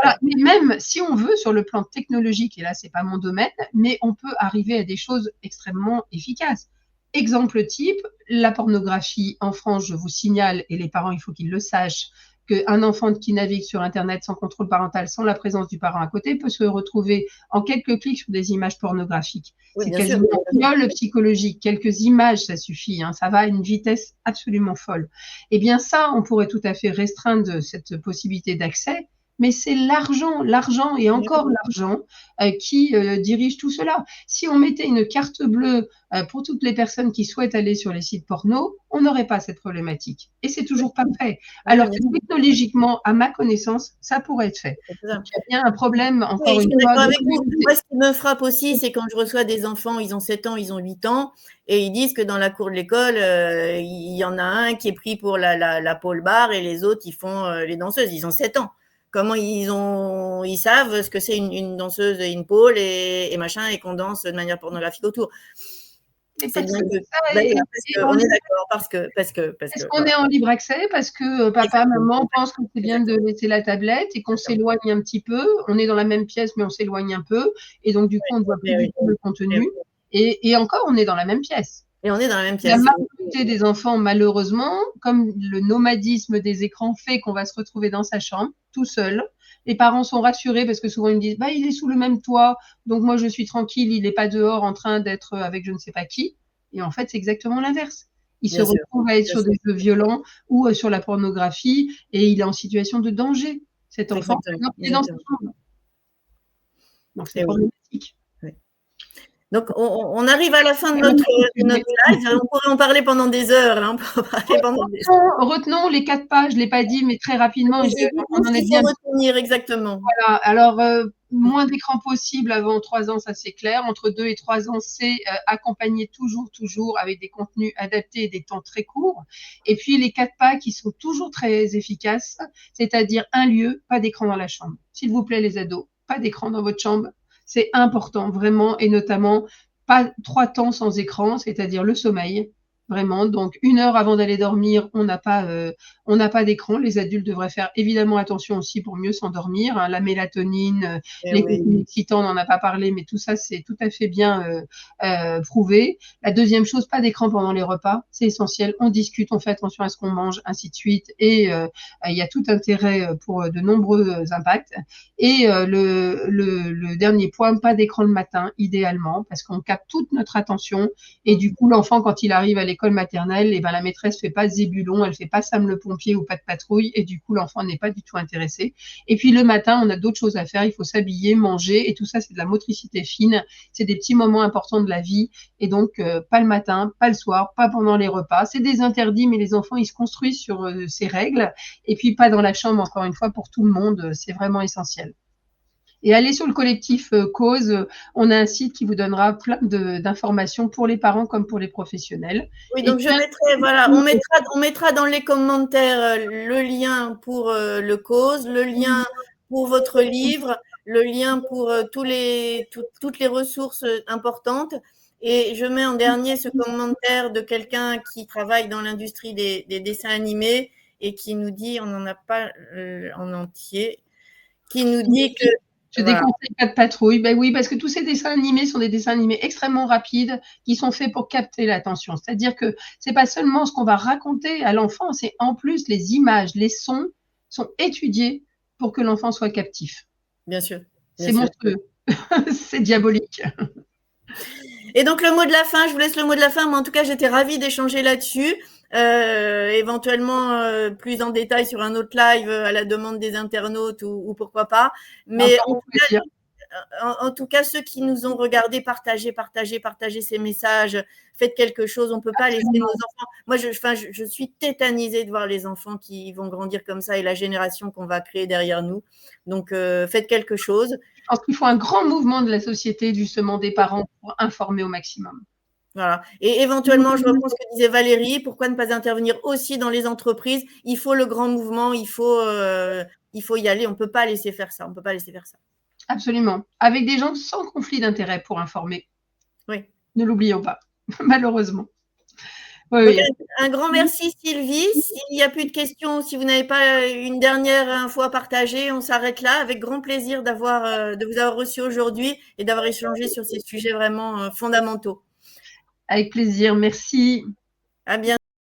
Voilà, mais même si on veut, sur le plan technologique, et là, c'est pas mon domaine, mais on peut arriver à des choses extrêmement efficaces. Exemple type, la pornographie en France, je vous signale, et les parents, il faut qu'ils le sachent, qu'un enfant qui navigue sur Internet sans contrôle parental, sans la présence du parent à côté, peut se retrouver en quelques clics sur des images pornographiques. Oui, c'est quasiment un viol psychologique. Quelques images, ça suffit. Hein, ça va à une vitesse absolument folle. Eh bien ça, on pourrait tout à fait restreindre cette possibilité d'accès, mais c'est l'argent et encore l'argent qui dirige tout cela. Si on mettait une carte bleue pour toutes les personnes qui souhaitent aller sur les sites porno, on n'aurait pas cette problématique. Et c'est toujours pas fait. Alors que technologiquement, à ma connaissance, ça pourrait être fait. Donc, il y a bien un problème, encore une fois. Moi, ce qui me frappe aussi, c'est quand je reçois des enfants, ils ont 7 ans, ils ont 8 ans, et ils disent que dans la cour de l'école, il y en a un qui est pris pour la pole bar et les autres, ils font les danseuses. Ils ont 7 ans. Comment ils savent ce que c'est une danseuse et une pole et machin, et qu'on danse de manière pornographique autour. C'est bien on est d'accord parce qu'on est en libre accès, parce que papa, maman pense que c'est bien de laisser la tablette et qu'on s'éloigne un petit peu. On est dans la même pièce, mais on s'éloigne un peu. Et donc, du coup, on ne voit plus du tout le contenu. Et encore, on est dans la même pièce. Et on est dans la même pièce. La majorité des enfants, malheureusement, comme le nomadisme des écrans fait qu'on va se retrouver dans sa chambre, tout seul. Les parents sont rassurés parce que souvent ils me disent il est sous le même toit, donc moi je suis tranquille, il n'est pas dehors en train d'être avec je ne sais pas qui. Et en fait, c'est exactement l'inverse. Il se retrouve à être sur des jeux violents ou sur la pornographie et il est en situation de danger, cet enfant. Il est dans sa chambre. Donc c'est problématique. Donc, on arrive à la fin de notre live. On pourrait en parler pendant des heures. Là. Retenons les 4 pages, je ne l'ai pas dit, mais très rapidement. On en est bien retenir, exactement. Voilà. Alors, moins d'écran possible avant 3 ans, ça c'est clair. Entre 2 et 3 ans, c'est accompagner toujours avec des contenus adaptés et des temps très courts. Et puis, les 4 pas qui sont toujours très efficaces, c'est-à-dire un lieu, pas d'écran dans la chambre. S'il vous plaît, les ados, pas d'écran dans votre chambre. C'est important, vraiment, et notamment pas 3 temps sans écran, c'est-à-dire le sommeil, vraiment. Donc, 1 heure avant d'aller dormir, on n'a pas d'écran. Les adultes devraient faire évidemment attention aussi pour mieux s'endormir. Hein. La mélatonine, les contenus excitants, on n'en a pas parlé, mais tout ça, c'est tout à fait bien prouvé. La deuxième chose, pas d'écran pendant les repas, c'est essentiel. On discute, on fait attention à ce qu'on mange, ainsi de suite. Et il y a tout intérêt pour de nombreux impacts. Et le dernier point, pas d'écran le matin, idéalement, parce qu'on capte toute notre attention. Et du coup, l'enfant, quand il arrive à l'école maternelle, la maîtresse fait pas Zébulon, elle fait pas Sam le pompier ou pas de patrouille, et du coup, l'enfant n'est pas du tout intéressé. Et puis, le matin, on a d'autres choses à faire, il faut s'habiller, manger, et tout ça, c'est de la motricité fine, c'est des petits moments importants de la vie, et donc, pas le matin, pas le soir, pas pendant les repas. C'est des interdits, mais les enfants, ils se construisent sur ces règles, et puis pas dans la chambre, encore une fois, pour tout le monde, c'est vraiment essentiel. Et allez sur le collectif Cause, on a un site qui vous donnera plein d'informations pour les parents comme pour les professionnels. Oui, donc je mettrai, on mettra dans les commentaires le lien pour le Cause, le lien pour votre livre, le lien pour toutes les ressources importantes. Et je mets en dernier ce commentaire de quelqu'un qui travaille dans l'industrie des dessins animés et qui nous dit, on n'en a pas en entier, qui nous dit que je déconseille pas de patrouille. Ben oui, parce que tous ces dessins animés sont des dessins animés extrêmement rapides qui sont faits pour capter l'attention. C'est-à-dire que c'est pas seulement ce qu'on va raconter à l'enfant, c'est en plus les images, les sons sont étudiés pour que l'enfant soit captif. Bien sûr. C'est monstrueux. C'est diabolique. Et donc, le mot de la fin, je vous laisse le mot de la fin, mais en tout cas, j'étais ravie d'échanger là-dessus. Éventuellement plus en détail sur un autre live à la demande des internautes ou pourquoi pas. Mais en tout cas, ceux qui nous ont regardés, partagez ces messages, faites quelque chose. On ne peut pas laisser nos enfants. Moi, je suis tétanisée de voir les enfants qui vont grandir comme ça et la génération qu'on va créer derrière nous. Donc, faites quelque chose. Je pense qu'il faut un grand mouvement de la société, justement, des parents pour informer au maximum. Voilà. Et éventuellement, je reprends ce que disait Valérie, pourquoi ne pas intervenir aussi dans les entreprises? Il faut le grand mouvement, il faut y aller. On ne peut pas laisser faire ça. Absolument. Avec des gens sans conflit d'intérêt pour informer. Oui. Ne l'oublions pas, malheureusement. Oui. Donc, un grand merci Sylvie. S'il n'y a plus de questions, si vous n'avez pas une dernière info à partager, on s'arrête là. Avec grand plaisir de vous avoir reçu aujourd'hui et d'avoir échangé sur ces sujets vraiment fondamentaux. Avec plaisir, merci. À bientôt.